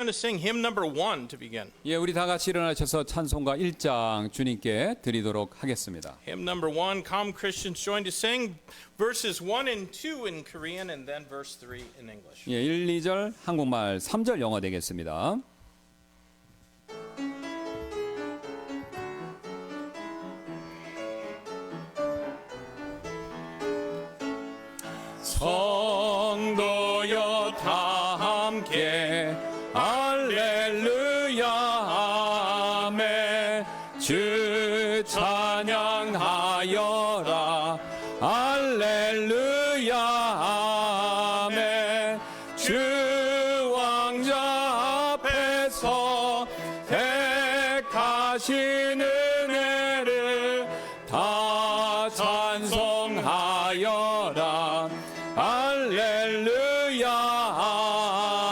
going to sing hymn number 1 to begin. 예, 우리 다 같이 일어나셔서 찬송가 1장 주님께 드리도록 하겠습니다. Hymn number 1, Calm Christians join to sing verses 1 and 2 in Korean and then verse 3 in English. 예, 1, 2절 한국말, 3절 영어 되겠습니다. 성도여 다 함께 할렐루야 아멘 주 찬양하여라 할렐루야 아멘 주 왕자 앞에서 택하신 은혜를 다 찬송하여라 할렐루야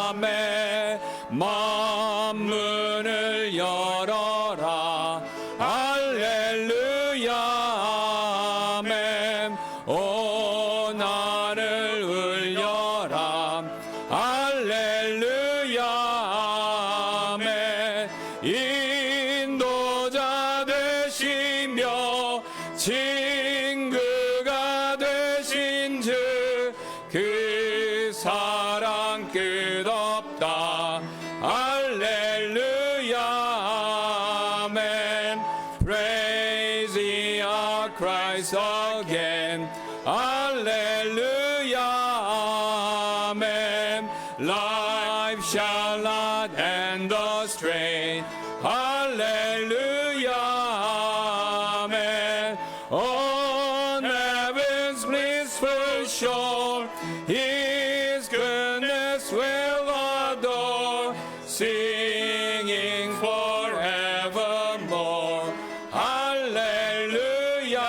아멘 만문을 열어라 할렐루야 아멘 온 하늘 울려라 할렐루야 아멘 인도자 되시며 친구가 되신 주 그 사랑 끝없다 할렐루야 아멘 Praise ye our Christ again 할렐루야 아멘 Life shall not end the strain 할렐루야 아멘 On heaven's blissful shore His goodness will adore, singing forevermore. Hallelujah,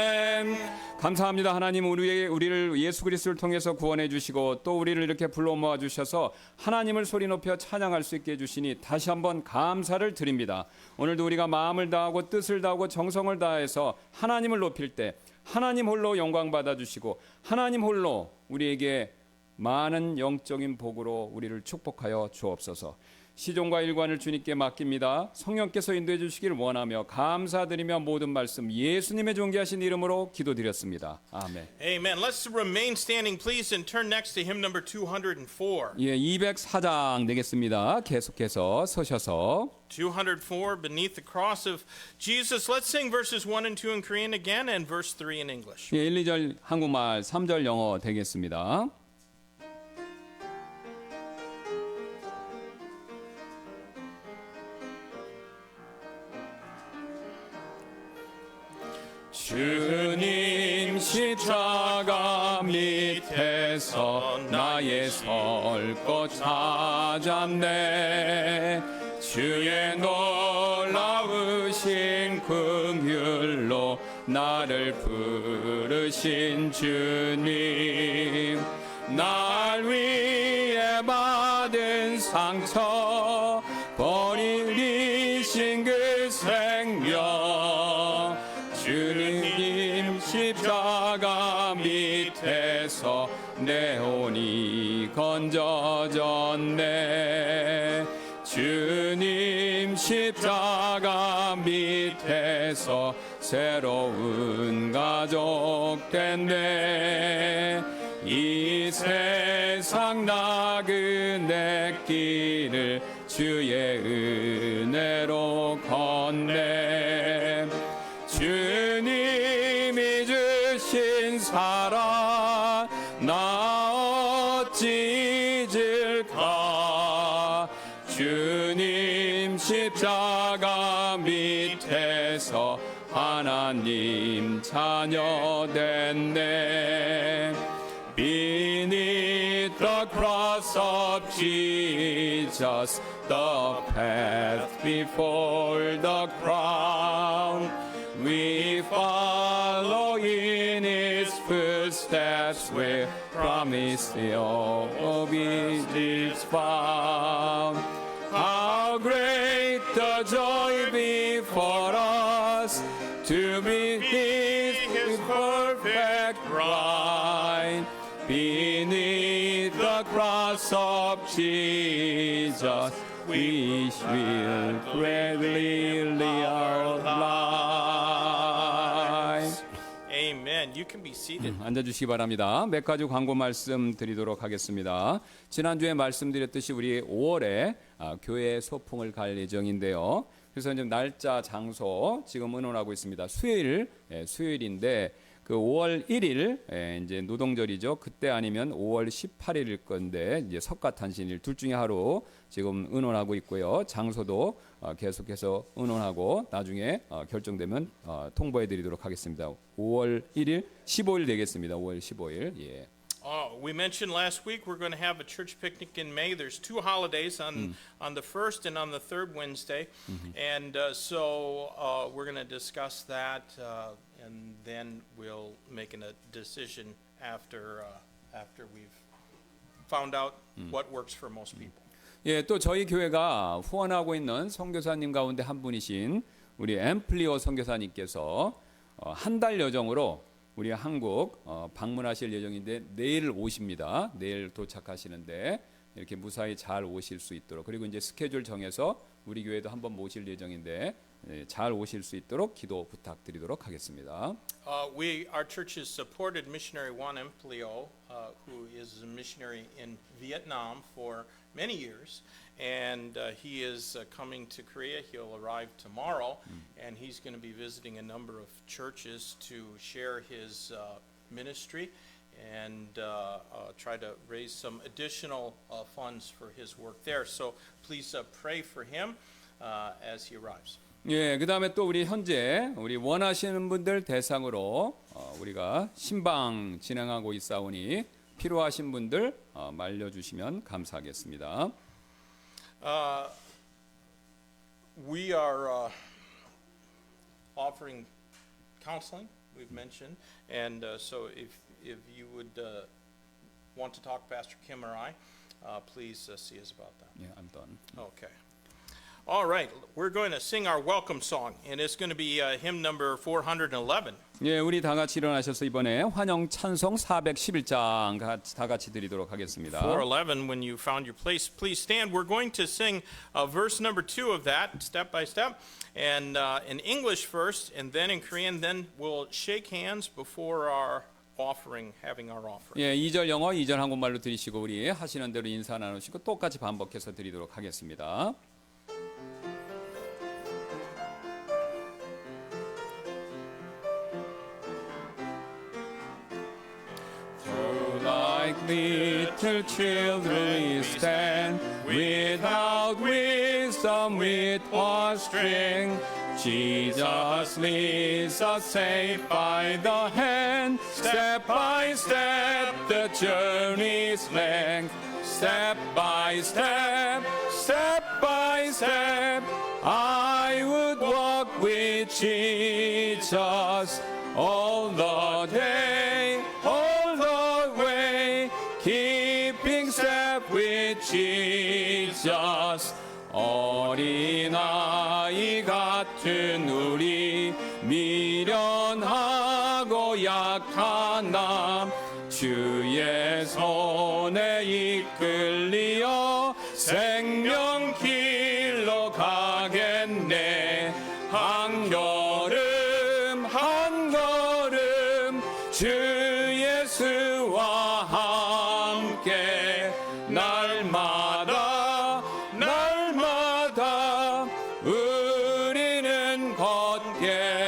Amen. 감사합니다. 하나님 우리를 예수 그리스도를 통해서 구원해 주시고 또 우리를 이렇게 불러 모아 주셔서 하나님을 소리 높여 찬양할 수 있게 해 주시니 다시 한번 감사를 드립니다. 오늘도 우리가 마음을 다하고 뜻을 다하고 정성을 다해서 하나님을 높일 때 하나님 홀로 영광 받아주시고 하나님 홀로 우리에게 많은 영적인 복으로 우리를 축복하여 주옵소서. 시종과 일관을 주님께 맡깁니다. 성령께서 인도해 주시기를 원하며 감사드리며 모든 말씀 예수님의 존귀하신 이름으로 기도드렸습니다. 아멘. Amen. Let's remain standing please and turn next to hymn number 204. 예, 204장 되겠습니다. 계속해서 서셔서 204 Beneath the Cross of Jesus. Let's sing verses 1 and 2 in Korean again and verse 3 in English. 예, 1, 2절 한국말, 3절 영어 되겠습니다. 주님 십자가 밑에서 나의 설 것 찾았네 주의 놀라우신 긍휼로 나를 부르신 주님 날 위해 받은 상처 버리신 그 생명 주님 십자가 밑에서 내 혼이 건져졌네 주님 십자가 밑에서 새로운 가족 됐네 이 세상 나그네 길을 주의 은혜로 걷네 주님이 주신 사랑 나 어찌 잊을까 주님 십자가 밑에서 하나님 자녀 됐네 Beneath the cross of Jesus the path before the crown We follow in His footsteps where promise of His is found. How great the joy before us to be His perfect bride. Beneath the the cross of Jesus, we will gladly live our lives. Amen. You can be seated. 앉아주시기 바랍니다. 몇 가지 광고 말씀 드리도록 하겠습니다. 지난주에 말씀드렸듯이 우리 5월에 교회 소풍을 갈 예정인데요. 그래서 이제 날짜, 장소 지금 의논하고 있습니다. 수요일인데 그 5월 1일 이제 노동절이죠. 그때 아니면 5월 18일일 건데 이제 석가탄신일 둘 중에 하루 지금 의논하고 있고요. 장소도 계속해서 의논하고 나중에 결정되면 통보해 드리도록 하겠습니다. 5월 1일, 15일 되겠습니다. 5월 15일. 예. We mentioned last week we're going to have a church picnic in May. There's two holidays on the first and on the third Wednesday, and so we're going to discuss that, and then we'll make a decision after we've found out what works for most people. 예, 또 저희 교회가 후원하고 있는 선교사님 가운데 한 분이신 우리 앰플리오 선교사님께서 한 달 여정으로 우리 한국 방문하실 예정인데 내일 오십니다. 내일 도착하시는데 이렇게 무사히 잘 오실 수 있도록 그리고 이제 스케줄 정해서 우리 교회도 한번 모실 예정인데 잘 오실 수 있도록 기도 부탁드리도록 하겠습니다. Our church has supported missionary Juan Emplio, who is a missionary in Vietnam for many years, and he is coming to Korea. He'll arrive tomorrow, and he's going to be visiting a number of churches to share his ministry and try to raise some additional funds for his work there. So please pray for him as he arrives. 예, 그다음에 또 우리 현재 우리 원하시는 분들 대상으로 우리가 신방 진행하고 있사오니 필요하신 분들 말려 주시면 감사하겠습니다. We are offering counseling, we've mentioned, and so if you would want to talk to Pastor Kim or I, please see us about that. 예, I'm done. Okay. All right, we're going to sing our welcome song, and it's going to be hymn number 411. 예, 우리 다 같이 일어나셔서 이번에 환영 찬송 411장 다 같이 드리도록 하겠습니다. 411, when you found your place, please stand. We're going to sing verse number 2 of that, step by step, and in English first, and then in Korean, then we'll shake hands before our offering, having our offering. 예, 2절 영어, 2절 한국말로 드리시고 우리 하시는 대로 인사 나누시고 똑같이 반복해서 드리도록 하겠습니다. Like little children we stand, without wisdom, without strength. Jesus leads us safe by the hand, step by step the journey's length. Step by step, step by step, I would walk with Jesus all the day, all the way, keeping step with Jesus. 어린아이 같은 우리 미련하고 약한 남 주의 손에 이끌리어 생명길로 가겠네. 한 걸음 한 걸음 주 예수와 함께 날마다 날마다 우리는 걷겠네.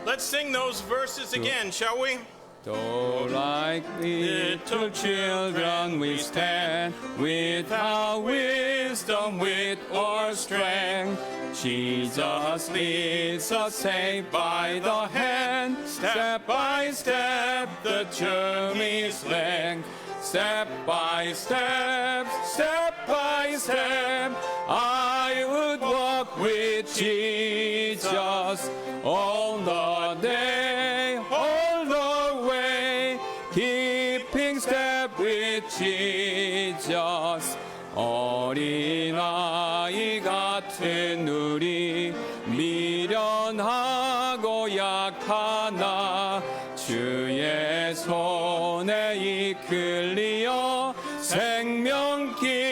Let's sing those verses again, shall we? So like little children we stand, without wisdom, wit or strength. Jesus leads us safe by the hand, step by step the journey's length. Step by step, step by step, I would walk with Jesus all the day, all the way, keeping step with Jesus. 어린아이 같은 우리 미련하고 약하나 주의 손에 이끌리어 생명길로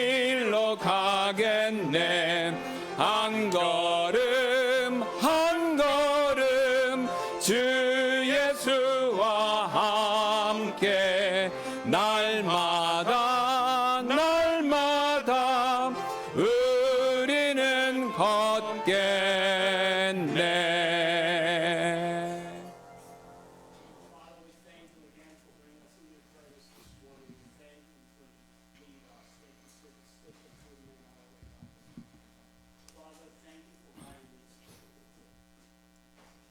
가겠네. 한 걸음 한 걸음 주 예수와 함께 날마다 날마다 우리는 걷겠네. Father, we thank you again for bringing us into your presence this morning. We thank you for leading us. Thank you for the stick of food in our way, God. Father, thank you for guiding us.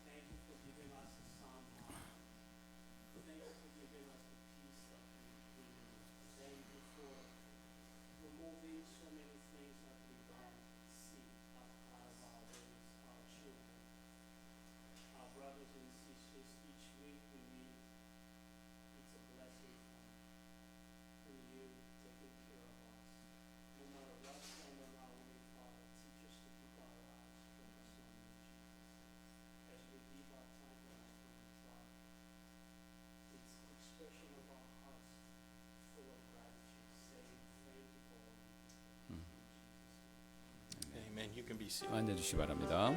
Thank you for giving us a sound mind. Thank you for giving us the peace that we need. Thank you for removing so many things that we don't see as part of our lives, our children, our brothers and sisters. Each week we meet. It's a blessing from you taking care of us. No matter what's going on our way, Father, teach us to keep our eyes focused on you, Jesus. As we give our time and offering, Father, it's an expression of our hearts full of gratitude, saying thank you for all you do. In Jesus' name. Amen. You can be seated. 앉아주시기 바랍니다.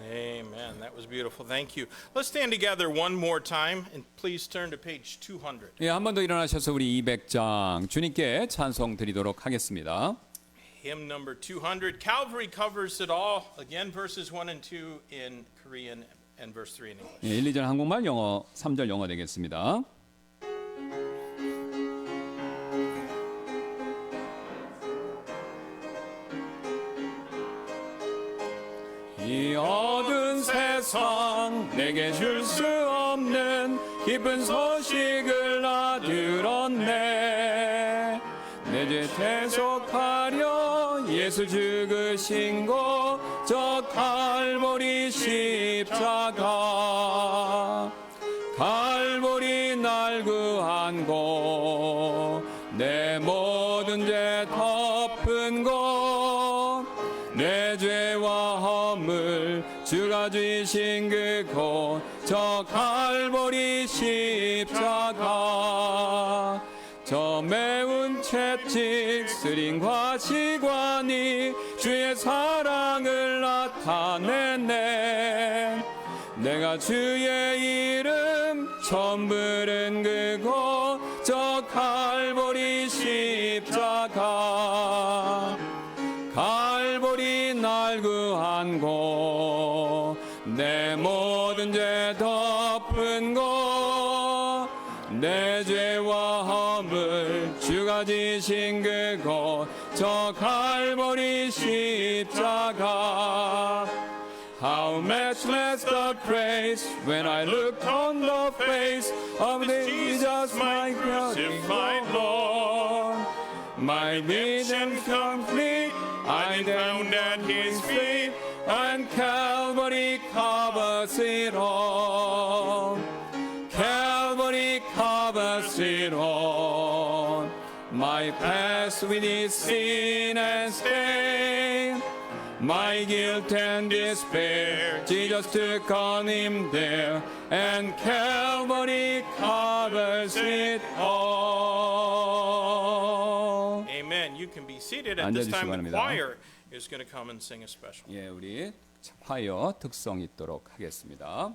Amen. That was beautiful. Thank you. Let's stand together one more time and please turn to page 200. 예, 한 번 더 일어나셔서 우리 200장 주님께 찬송 드리도록 하겠습니다. Hymn number 200. Calvary covers it all. Again, verses 1 and 2 in Korean and verse 3 in English. 예, 1, 2절 한국말, 영어, 3절 영어 되겠습니다. 이 어두운 세상 내게 줄 수 없는 기쁜 소식을 나 들었네. 내 죄 대속하려 예수 죽으신 곳 저 갈보리 십자가 갈보리 날 구한 곳 내 모든 죄 덮은 곳 내 죄와 허물 주가 주신 그곳 저 갈보리 십자가 저 매운 채찍 쓰림과 시관이 주의 사랑을 나타내네. 내가 주의 이름 처음 부른 그곳 저 갈보리 십자가 갈보리 날 구한 곳 내 모든 죄 덮은 곳 내 죄와 허물 주가 지신 그곳 저 갈보리 십자가 How much less the praise when I look on the face of Jesus, my crucified Lord. My vision complete, I found at His feet, and Calvary covers it all. Calvary covers it all. My past with its sin and stain, my guilt and despair, Jesus took on Him there, and Calvary covers it all. Amen. You can be seated at this time. The 앉아주시기 choir is going to come and sing a special. 예, 우리 화요 특성 있도록 하겠습니다.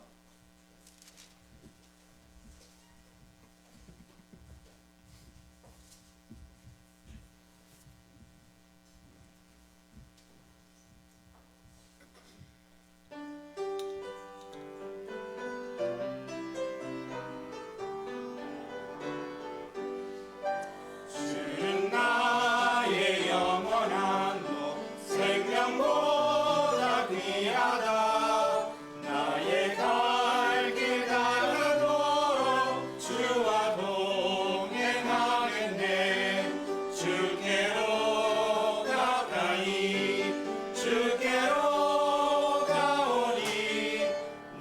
주는 나의 영원한 목 생명보다 귀하다 나의 갈 길 달아도록 주와 동행하겠네 주께로 가까이 주께로 가오니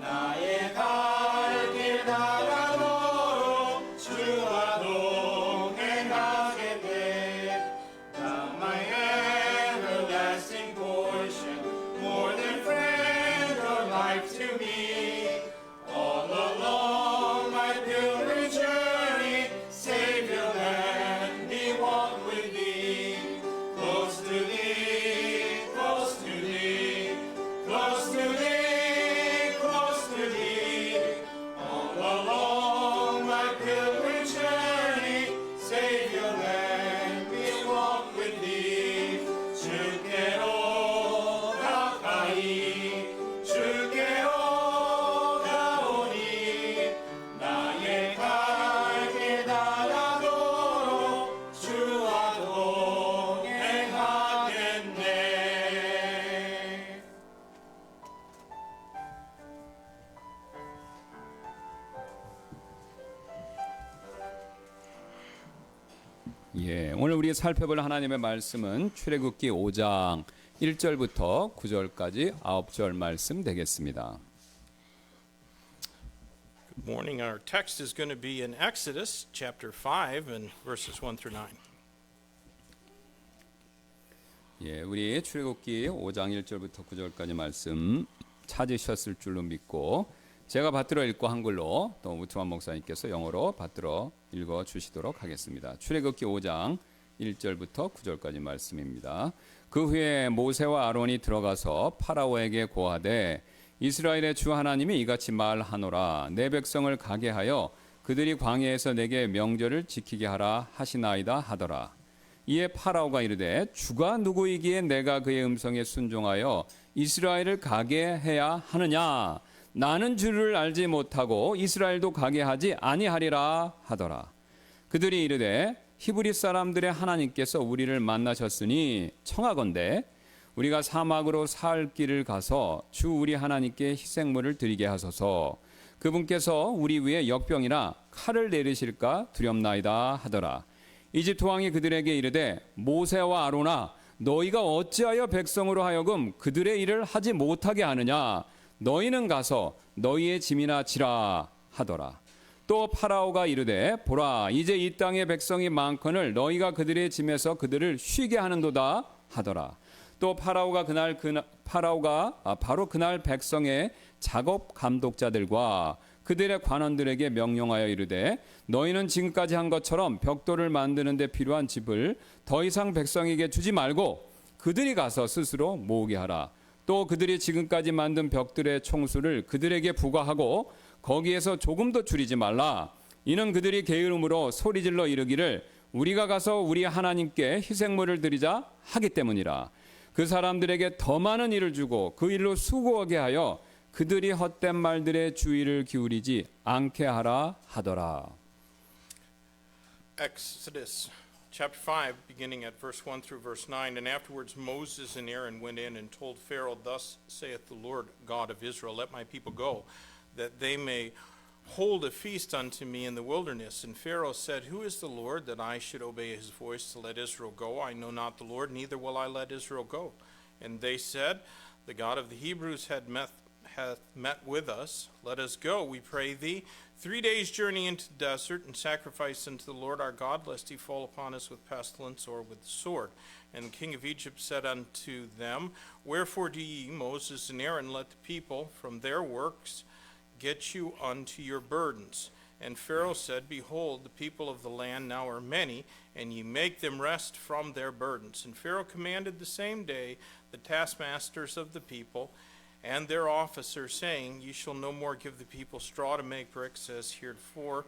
나의 갈 길 달아도록 주와 동행하겠네 Thou my everlasting portion more than friend or life to me all along my pilgrim journey Savior let me walk with thee close to thee close to thee close to thee close to thee all along my pilgrim journey Savior let me walk with thee 주께로 가까이 주께로 가오니 나의 갈 길 달아도록 주와 동행하겠네 예, 오늘 우리 살펴볼 하나님의 말씀은 출애굽기 5장 1절부터 9절까지 9절 말씀 되겠습니다. Good morning. Our text is going to be in Exodus chapter 5 and verses 1 through 9. 예, 우리 출애굽기 5장 1절부터 9절까지 말씀 찾으셨을 줄로 믿고 제가 받들어 읽고 한글로 또 우트만 목사님께서 영어로 받들어 읽어 주시도록 하겠습니다. 출애굽기 5장 1절부터 9절까지 말씀입니다. 그 후에 모세와 아론이 들어가서 파라오에게 고하되 이스라엘의 주 하나님이 이같이 말하노라 내 백성을 가게 하여 그들이 광야에서 내게 명절을 지키게 하라 하시나이다 하더라. 이에 파라오가 이르되 주가 누구이기에 내가 그의 음성에 순종하여 이스라엘을 가게 해야 하느냐 나는 주를 알지 못하고 이스라엘도 가게 하지 아니하리라 하더라. 그들이 이르되 히브리 사람들의 하나님께서 우리를 만나셨으니 청하건대 우리가 사막으로 살 길을 가서 주 우리 하나님께 희생물을 드리게 하소서. 그분께서 우리 위에 역병이나 칼을 내리실까 두렵나이다 하더라. 이집트 왕이 그들에게 이르되 모세와 아론아 너희가 어찌하여 백성으로 하여금 그들의 일을 하지 못하게 하느냐 너희는 가서 너희의 짐이나 지라 하더라. 또 파라오가 이르되 보라 이제 이 땅의 백성이 많거늘 너희가 그들의 짐에서 그들을 쉬게 하는도다 하더라. 또 파라오가 바로 그날 백성의 작업 감독자들과 그들의 관원들에게 명령하여 이르되 너희는 지금까지 한 것처럼 벽돌을 만드는 데 필요한 집을 더 이상 백성에게 주지 말고 그들이 가서 스스로 모으게 하라. 또 그들이 지금까지 만든 벽들의 총수를 그들에게 부과하고 거기에서 조금도 줄이지 말라. 이는 그들이 게으름으로 소리질러 이르기를 우리가 가서 우리 하나님께 희생물을 드리자 하기 때문이라. 그 사람들에게 더 많은 일을 주고 그 일로 수고하게 하여 그들이 헛된 말들의 주의를 기울이지 않게 하라 하더라. Exodus chapter 5, beginning at verse 1 through verse 9. And afterwards Moses and Aaron went in and told Pharaoh, Thus saith the Lord God of Israel, Let my people go, that they may hold a feast unto me in the wilderness. And Pharaoh said, Who is the Lord, that I should obey his voice to let Israel go? I know not the Lord, neither will I let Israel go. And they said, The God of the Hebrews hath met with us. Let us go, we pray thee, 3 days' journey into the desert, and sacrifice unto the Lord our God, lest he fall upon us with pestilence or with the sword. And the king of Egypt said unto them, Wherefore do ye, Moses and Aaron, let the people from their works get you unto your burdens? And Pharaoh said, Behold, the people of the land now are many, and ye make them rest from their burdens. And Pharaoh commanded the same day the taskmasters of the people and their officers, saying, Ye shall no more give the people straw to make bricks as heretofore.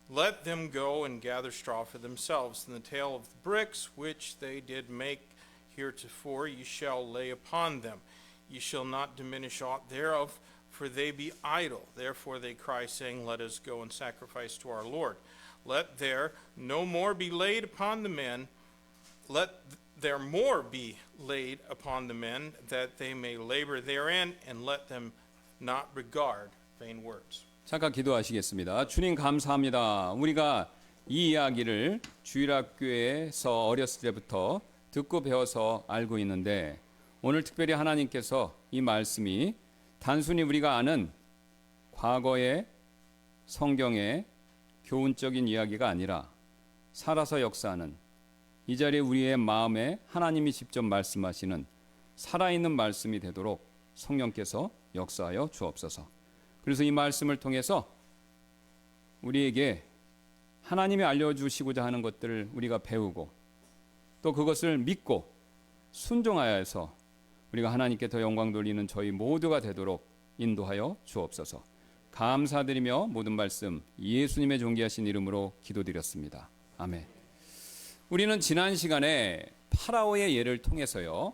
Let them go and gather straw for themselves. And the tale of the bricks which they did make heretofore ye shall lay upon them. Ye shall not diminish aught thereof, for they be idle. Therefore they cry, saying, Let us go and sacrifice to our Lord. Let there no more be laid upon the men, let there more be laid upon the men, that they may labor therein, and let them not regard vain words. 잠깐 기도하시겠습니다. 주님 감사합니다. 우리가 이 이야기를 주일학교에서 어렸을 때부터 듣고 배워서 알고 있는데 오늘 특별히 하나님께서 이 말씀이 단순히 우리가 아는 과거의 성경의 교훈적인 이야기가 아니라 살아서 역사하는 이 자리에 우리의 마음에 하나님이 직접 말씀하시는 살아있는 말씀이 되도록 성령께서 역사하여 주옵소서. 그래서 이 말씀을 통해서 우리에게 하나님이 알려주시고자 하는 것들을 우리가 배우고 또 그것을 믿고 순종하여 해서 우리가 하나님께 더 영광 돌리는 저희 모두가 되도록 인도하여 주옵소서. 감사드리며 모든 말씀 예수님의 존귀하신 이름으로 기도드렸습니다. 아멘. 우리는 지난 시간에 파라오의 예를 통해서요,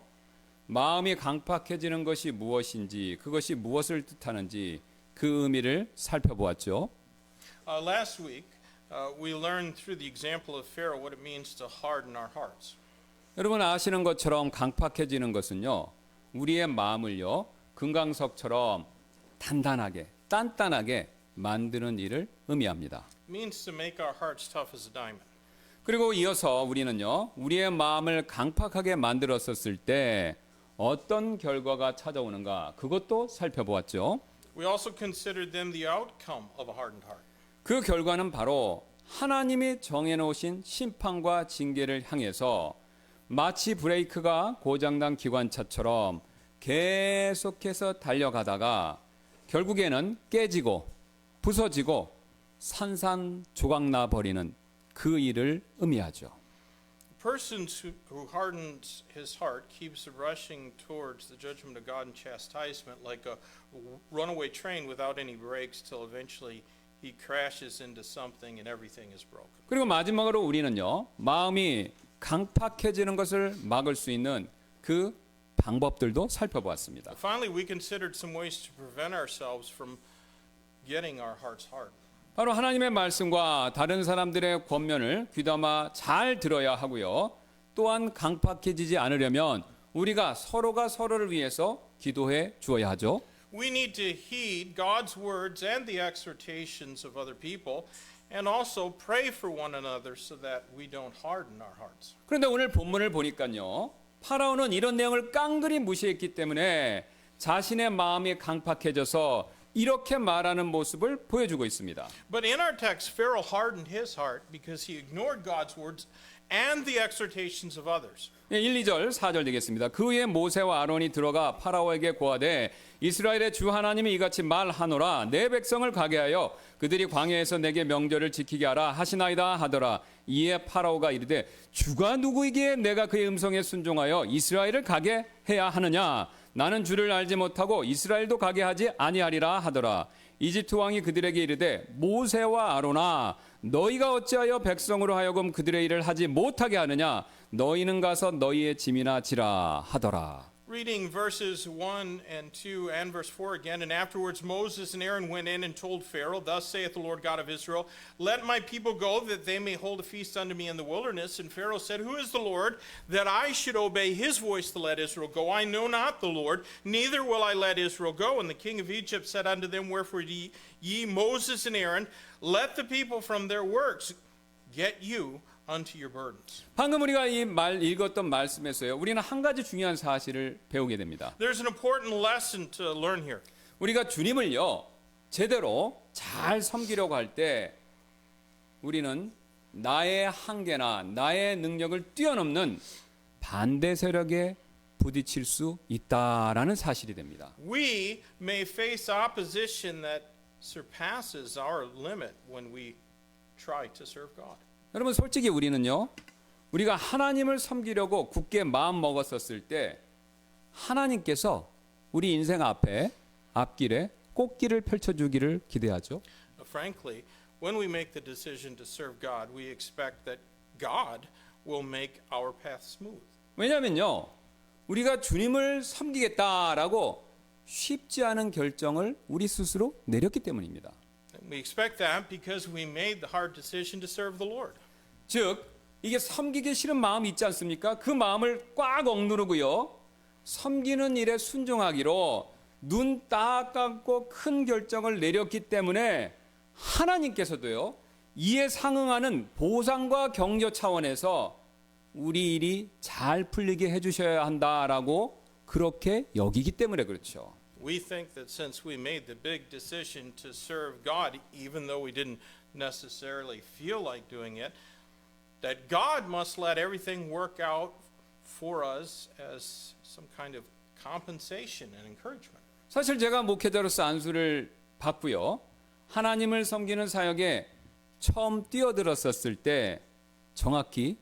마음이 강팍해지는 것이 무엇인지, 그것이 무엇을 뜻하는지 그 의미를 살펴보았죠. Last week, we learned through the example of Pharaoh what it means to harden our hearts. 여러분 아시는 것처럼 강팍해지는 것은요, 우리의 마음을요, 금강석처럼 단단하게, 단단하게 만드는 일을 의미합니다. It means to make our hearts tough as a diamond. 그리고 이어서 우리는요, 우리의 마음을 강팍하게 만들었었을 때 어떤 결과가 찾아오는가, 그것도 살펴보았죠. We also considered them the outcome of a hardened heart. 그 결과는 바로 하나님이 정해놓으신 심판과 징계를 향해서 마치 브레이크가 고장난 기관차처럼 계속해서 달려가다가 결국에는 깨지고 부서지고 산산조각 나버리는 그 일을 의미하죠. A person who hardens his heart keeps rushing towards the judgment of God and chastisement like a runaway train without any brakes till eventually he crashes into something and everything is broken. 그리고 마지막으로 우리는요, 마음이 강팍해지는 것을 막을 수 있는 그 방법들도 살펴보았습니다. Finally, we considered some ways to prevent ourselves from getting our hearts hardened. 바로 하나님의 말씀과 다른 사람들의 권면을 귀담아 잘 들어야 하고요. 또한 강팍해지지 않으려면 우리가 서로가 서로를 위해서 기도해 주어야 하죠. We need to heed God's words and the exhortations of other people and also pray for one another so that we don't harden our hearts. 그런데 오늘 본문을 보니까요. 파라오는 이런 내용을 깡그리 무시했기 때문에 자신의 마음이 강팍해져서 이렇게 말하는 모습을 보여주고 있습니다. But in our text, Pharaoh hardened his heart because he ignored God's words and the exhortations of others. 1, 2절, 4절 되겠습니다. 그 후에 모세와 아론이 들어가 파라오에게 고하되 이스라엘의 주 하나님이 이같이 말하노라 내 백성을 가게 하여 그들이 광야에서 내게 명절을 지키게 하라 하시나이다 하더라. 이에 파라오가 이르되 주가 누구이기에 내가 그의 음성에 순종하여 이스라엘을 가게 해야 하느냐? 나는 주를 알지 못하고 이스라엘도 가게 하지 아니하리라 하더라. 이집트 왕이 그들에게 이르되 모세와 아론아 너희가 어찌하여 백성으로 하여금 그들의 일을 하지 못하게 하느냐? 너희는 가서 너희의 짐이나 지라 하더라. reading verses 1 and 2 and verse 4 again. And afterwards Moses and Aaron went in and told Pharaoh, Thus saith the Lord God of Israel, Let my people go, that they may hold a feast unto me in the wilderness. And Pharaoh said, Who is the Lord, that I should obey his voice to let Israel go? I know not the Lord, neither will I let Israel go. And the king of Egypt said unto them, Wherefore ye Moses and Aaron, let the people from their works get you unto your burdens. 방금 우리가 읽었던 말씀에서요. 우리는 한 가지 중요한 사실을 배우게 됩니다. There's an important lesson to learn here. 우리가 주님을요. 제대로 잘 섬기려고 할 때 우리는 나의 한계나 나의 능력을 뛰어넘는 반대 세력에 부딪힐 수 있다라는 사실이 됩니다. We may face opposition that surpasses our limit when we try to serve God. 여러분 솔직히 우리는요. 우리가 하나님을 섬기려고 굳게 마음 먹었었을 때 하나님께서 우리 인생 앞길에 꽃길을 펼쳐주기를 기대하죠. Frankly, when we make the decision to serve God, we expect that God will make our path smooth. 왜냐하면요. 우리가 주님을 섬기겠다라고 쉽지 않은 결정을 우리 스스로 내렸기 때문입니다. We expect that because we made the hard decision to serve the Lord. 즉 이게 섬기기 싫은 마음이 있지 않습니까? 그 마음을 꽉 억누르고요. 섬기는 일에 순종하기로 눈 딱 감고 큰 결정을 내렸기 때문에 하나님께서도요. 이에 상응하는 보상과 격려 차원에서 우리 일이 잘 풀리게 해주셔야 한다라고 그렇게 여기기 때문에 그렇죠. We think that since we made the big decision to serve God, even though we didn't necessarily feel like doing it, that God must let everything work out for us as some kind of compensation and encouragement. 사실 제가 목회자로서 안수를 받고요. 하나님을 섬기는 사역에 처음 뛰어들었었을 때 정확히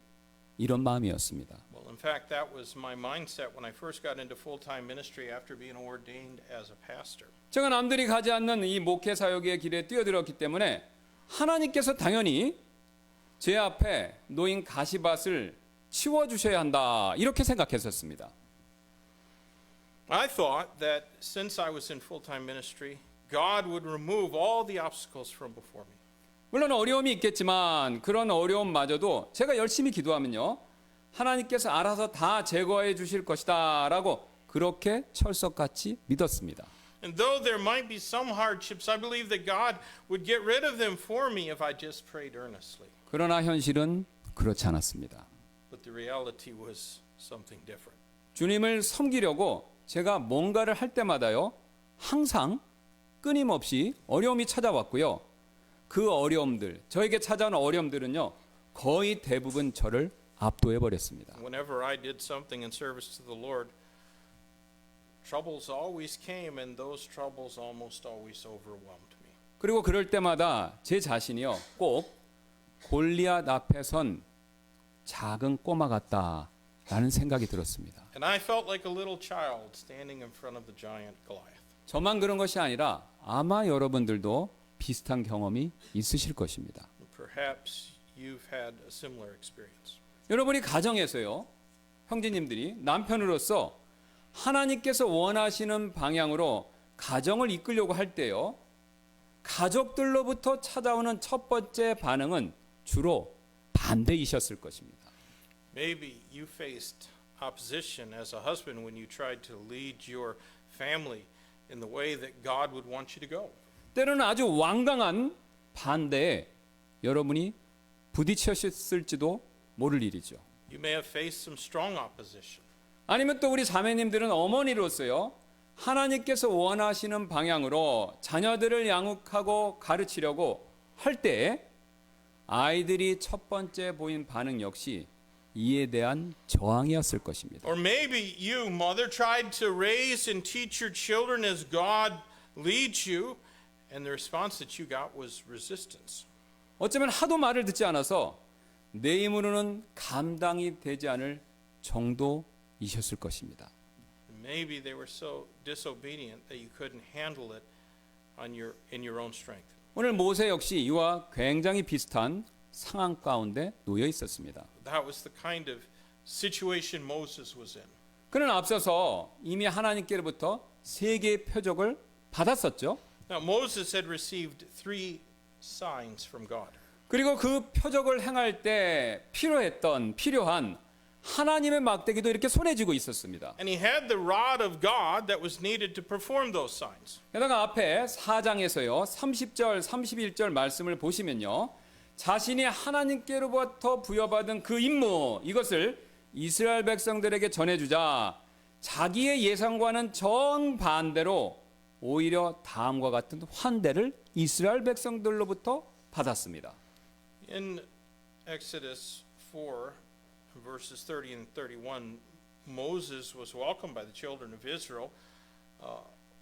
이런 마음이었습니다. Well, in fact, that was my mindset when I first got into full-time ministry after being ordained as a pastor. 제가 남들이 가지 않는 이 목회 사역의 길에 뛰어들었기 때문에 하나님께서 당연히 제 앞에 놓인 가시밭을 치워주셔야 한다 이렇게 생각했었습니다. I thought that since I was in full-time ministry, God would remove all the obstacles from before me. 물론 어려움이 있겠지만 그런 어려움마저도 제가 열심히 기도하면요. 하나님께서 알아서 다 제거해 주실 것이다 라고 그렇게 철석같이 믿었습니다. And though there might be some hardships, I believe that God would get rid of them for me if I just prayed earnestly. 그러나 현실은 그렇지 않았습니다. But the reality was something different. 주님을 섬기려고 제가 뭔가를 할 때마다요. 항상 끊임없이 어려움이 찾아왔고요. 그 어려움들, 저에게 찾아온 어려움들은요. 거의 대부분 저를 압도해 버렸습니다. Whenever I did something in service to the Lord, troubles always came and those troubles almost always overwhelmed me. 그리고 그럴 때마다 제 자신이요. 꼭 골리앗 앞에 선 작은 꼬마 같다라는 생각이 들었습니다. And I felt like a little child standing in front of the giant Goliath. 저만 그런 것이 아니라 아마 여러분들도 비슷한 경험이 있으실 것입니다. Perhaps you've had a similar experience. 여러분이 가정에서요. 형제님들이 남편으로서 하나님께서 원하시는 방향으로 가정을 이끌려고 할 때요. 가족들로부터 찾아오는 첫 번째 반응은 주로 반대이셨을 것입니다. Maybe you faced opposition as a husband when you tried to lead your family in the way that God would want you to go. 때로는 아주 완강한 반대에 여러분이 부딪혔을지도 모를 일이죠. You may have faced some strong opposition. 아니면 또 우리 자매님들은 어머니로서요. 하나님께서 원하시는 방향으로 자녀들을 양육하고 가르치려고 할 때 아이들이 첫 번째 보인 반응 역시 이에 대한 저항이었을 것입니다. Or maybe you, mother, tried to raise and teach your children as God leads you, and the response that you got was resistance. 어쩌면 하도 말을 듣지 않아서 내 힘으로는 감당이 되지 않을 정도이셨을 것입니다. Maybe they were so disobedient that you couldn't handle it in your own strength. 오늘 모세 역시 이와 굉장히 비슷한 상황 가운데 놓여 있었습니다. That was the kind of situation Moses was in. 그는 앞서서 이미 하나님께로부터 세 개의 표적을 받았었죠. Now, Moses had received 3 signs from God. 그리고 그 표적을 행할 때 필요한 하나님의 막대기도 이렇게 손에 쥐고 있었습니다. And he had the rod of God that was needed to perform those signs. 게다가 앞에 4장에서요. 30절, 31절 말씀을 보시면요. 자신이 하나님께로부터 부여받은 그 임무, 이것을 이스라엘 백성들에게 전해주자 자기의 예상과는 정반대로 오히려 다음과 같은 환대를 이스라엘 백성들로부터 받았습니다. In Exodus 4, verses 30 and 31, Moses was welcomed by the children of Israel,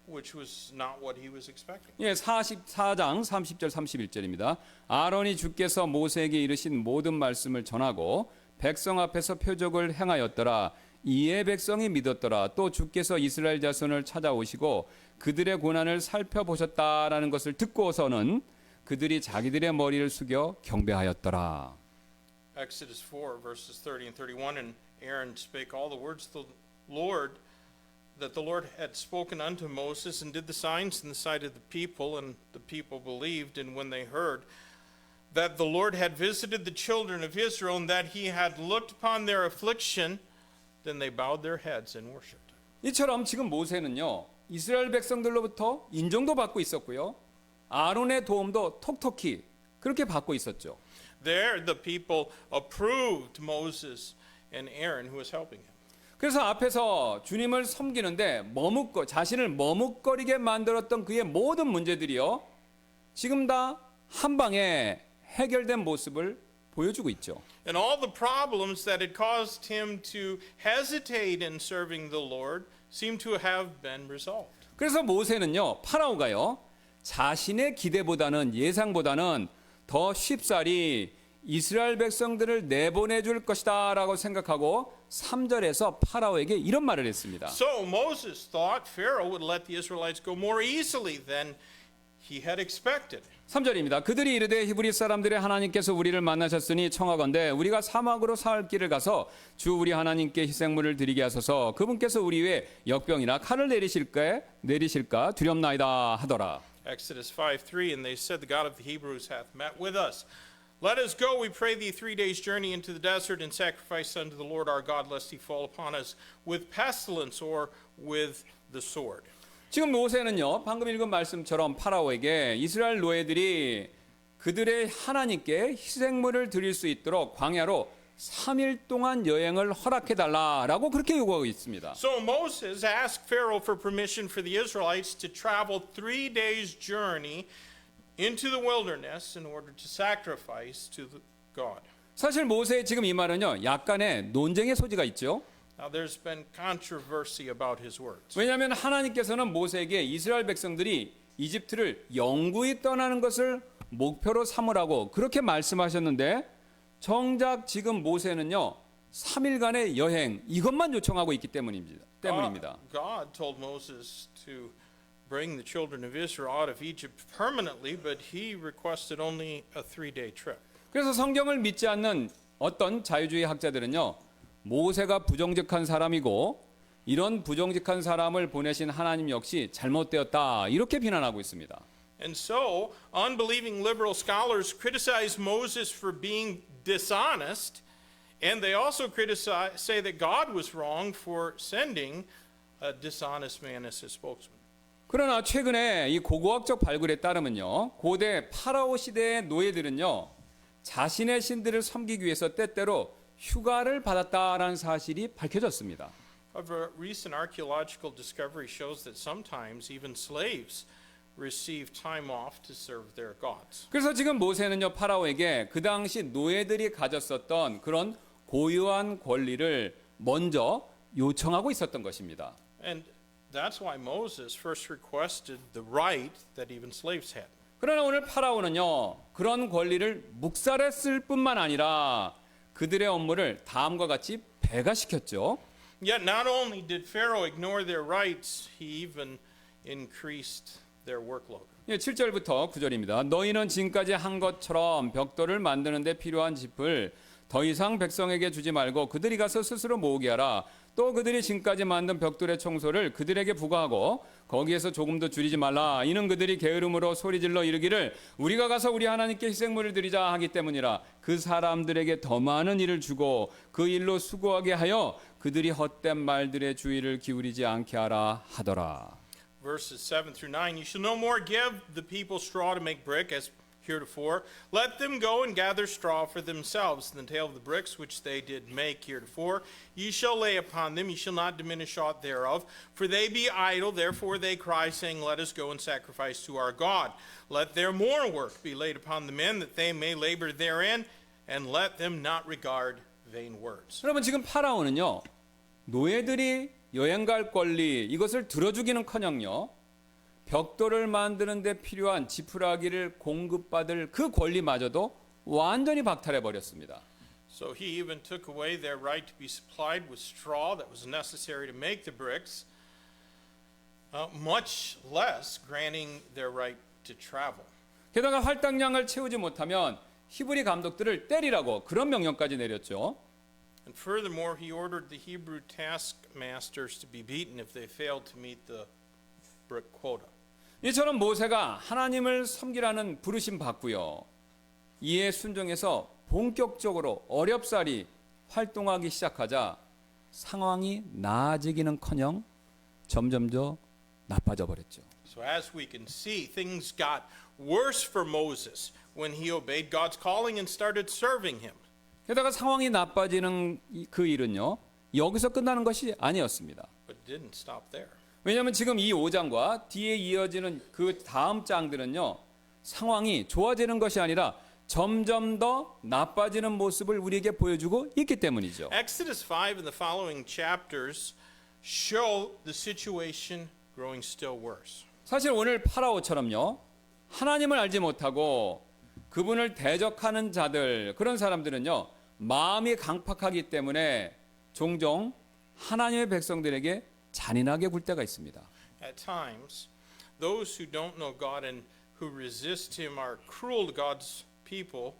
which was not what he was expecting. 예, 44장 30절 31절입니다. 아론이 주께서 모세에게 이르신 모든 말씀을 전하고 백성 앞에서 표적을 행하였더라. 이에 백성이 믿었더라. 또 주께서 이스라엘 자손을 찾아오시고 그들의 고난을 살펴보셨다라는 것을 듣고서는 그들이 자기들의 머리를 숙여 경배하였더라. Exodus 4, verses 30 and 31, and Aaron spake all the words of the Lord that the Lord had spoken unto Moses, and did the signs in the sight of the people, and the people believed. And when they heard that the Lord had visited the children of Israel, and that he had looked upon their affliction, then they bowed their heads and worshipped. 이처럼 지금 모세는요. 이스라엘 백성들로부터 인정도 받고 있었고요. 아론의 도움도 톡톡히 그렇게 받고 있었죠. There the people approved Moses and Aaron who was helping him. 그래서 앞에서 주님을 섬기는데 자신을 머뭇거리게 만들었던 그의 모든 문제들이요. 지금 다 한 방에 해결된 모습을 보여주고 있죠. And all the problems that had caused him to hesitate in serving the Lord seem to have been resolved. 그래서 모세는요. 파라오가요. 자신의 기대보다는 예상보다는 더 쉽사리 이스라엘 백성들을 내보내줄 것이다 라고 생각하고 3절에서 파라오에게 이런 말을 했습니다. So Moses thought Pharaoh would let the Israelites go more easily than he had expected. 3절입니다. 그들이 이르되 히브리 사람들의 하나님께서 우리를 만나셨으니 청하건대 우리가 사막으로 사흘 길을 가서 주 우리 하나님께 희생물을 드리게 하소서. 그분께서 우리 위에 역병이나 칼을 내리실까 두렵나이다 하더라. Exodus 5:3, and they said, the God of the Hebrews hath met with us. Let us go, we pray thee, 3 days' journey into the desert, and sacrifice unto the Lord our God, lest he fall upon us with pestilence or with the sword. 지금 모세는요. 방금 읽은 말씀처럼 파라오에게 이스라엘 노예들이 그들의 하나님께 희생물을 드릴 수 있도록 광야로 3일 동안 여행을 허락해 달라라고 그렇게 요구하고 있습니다. So Moses asked Pharaoh for permission for the Israelites to travel 3 days' journey into the wilderness in order to sacrifice to God. 사실 모세의 지금 이 말은요. 약간의 논쟁의 소지가 있죠. Now there's been controversy about his words. 왜냐하면 하나님께서는 모세에게 이스라엘 백성들이 이집트를 영구히 떠나는 것을 목표로 삼으라고 그렇게 말씀하셨는데 정작 지금 모세는요. 3일간의 여행 이것만 요청하고 있기 때문입니다. God told Moses to bring the children of Israel out of Egypt permanently, but he requested only a 3-day trip. 그래서 성경을 믿지 않는 어떤 자유주의 학자들은요. 모세가 부정직한 사람이고 이런 부정직한 사람을 보내신 하나님 역시 잘못되었다 이렇게 비난하고 있습니다. And so, unbelieving liberal scholars criticize Moses for being dishonest, and they also say that God was wrong for sending a dishonest man as his spokesman. 그러나 최근에 이 고고학적 발굴에 따르면요. 고대 파라오 시대의 노예들은요. 자신의 신들을 섬기기 위해서 때때로 휴가를 받았다라는 사실이 밝혀졌습니다. However, recent archaeological discovery shows that sometimes even slaves receive time off to serve their gods. 그래서 지금 모세는요 파라오에게 그 당시 노예들이 가졌었던 그런 고유한 권리를 먼저 요청하고 있었던 것입니다. And that's why Moses first requested the right that even slaves had. 그러나 오늘 파라오는요 그런 권리를 묵살했을 뿐만 아니라 그들의 업무를 다음과 같이 배가시켰죠. Yet not only did Pharaoh ignore their rights, he even increased their workload. 7절부터 9절입니다. 너희는 지금까지 한 것처럼 벽돌을 만드는 데 필요한 짚을 더 이상 백성에게 주지 말고 그들이 가서 스스로 모으게 하라. 또 그들이 지금까지 만든 벽돌의 청소를 그들에게 부과하고 거기에서 조금도 줄이지 말라. 이는 그들이 게으름으로 소리질러 이르기를 우리가 가서 우리 하나님께 희생물을 드리자 하기 때문이라. 그 사람들에게 더 많은 일을 주고 그 일로 수고하게 하여 그들이 헛된 말들의 주의를 기울이지 않게 하라 하더라. Verses 7 through 9, you shall no more give the people straw to make brick as heretofore. Let them go and gather straw for themselves. And the tale of the bricks which they did make heretofore, ye shall lay upon them, ye shall not diminish aught thereof. For they be idle, therefore they cry, saying, Let us go and sacrifice to our God. Let their more work be laid upon the men, that they may labor therein, and let them not regard vain words. 여러분 지금 파라오는요. 노예들이 여행 갈 권리 이것을 들어주기는커녕요. 벽돌을 만드는 데 필요한 지푸라기를 공급받을 그 권리마저도 완전히 박탈해 버렸습니다. So he even took away their right to be supplied with straw that was necessary to make the bricks, much less granting their right to travel. 게다가 할당량을 채우지 못하면 히브리 감독들을 때리라고 그런 명령까지 내렸죠. And furthermore, he ordered the Hebrew taskmasters to be beaten if they failed to meet the brick quota. 이처럼 모세가 하나님을 섬기라는 부르심 받고요. 이에 순종해서 본격적으로 어렵사리 활동하기 시작하자 상황이 나아지기는커녕 점점 더 나빠져 버렸죠. So as we can see, things got worse for Moses when he obeyed God's calling and started serving him. 게다가 상황이 나빠지는 그 일은요. 여기서 끝나는 것이 아니었습니다. But it didn't stop there. 왜냐하면 지금 이 5장과 뒤에 이어지는 그 다음 장들은요. 상황이 좋아지는 것이 아니라 점점 더 나빠지는 모습을 우리에게 보여주고 있기 때문이죠. Exodus 5 and the following chapters show the situation growing still worse. 사실 오늘 파라오처럼요. 하나님을 알지 못하고 그분을 대적하는 자들 그런 사람들은요. 마음이 강팍하기 때문에 종종 하나님의 백성들에게 잔인하게 굴 때가 있습니다. At times, those who don't know God and who resist him are cruel to God's people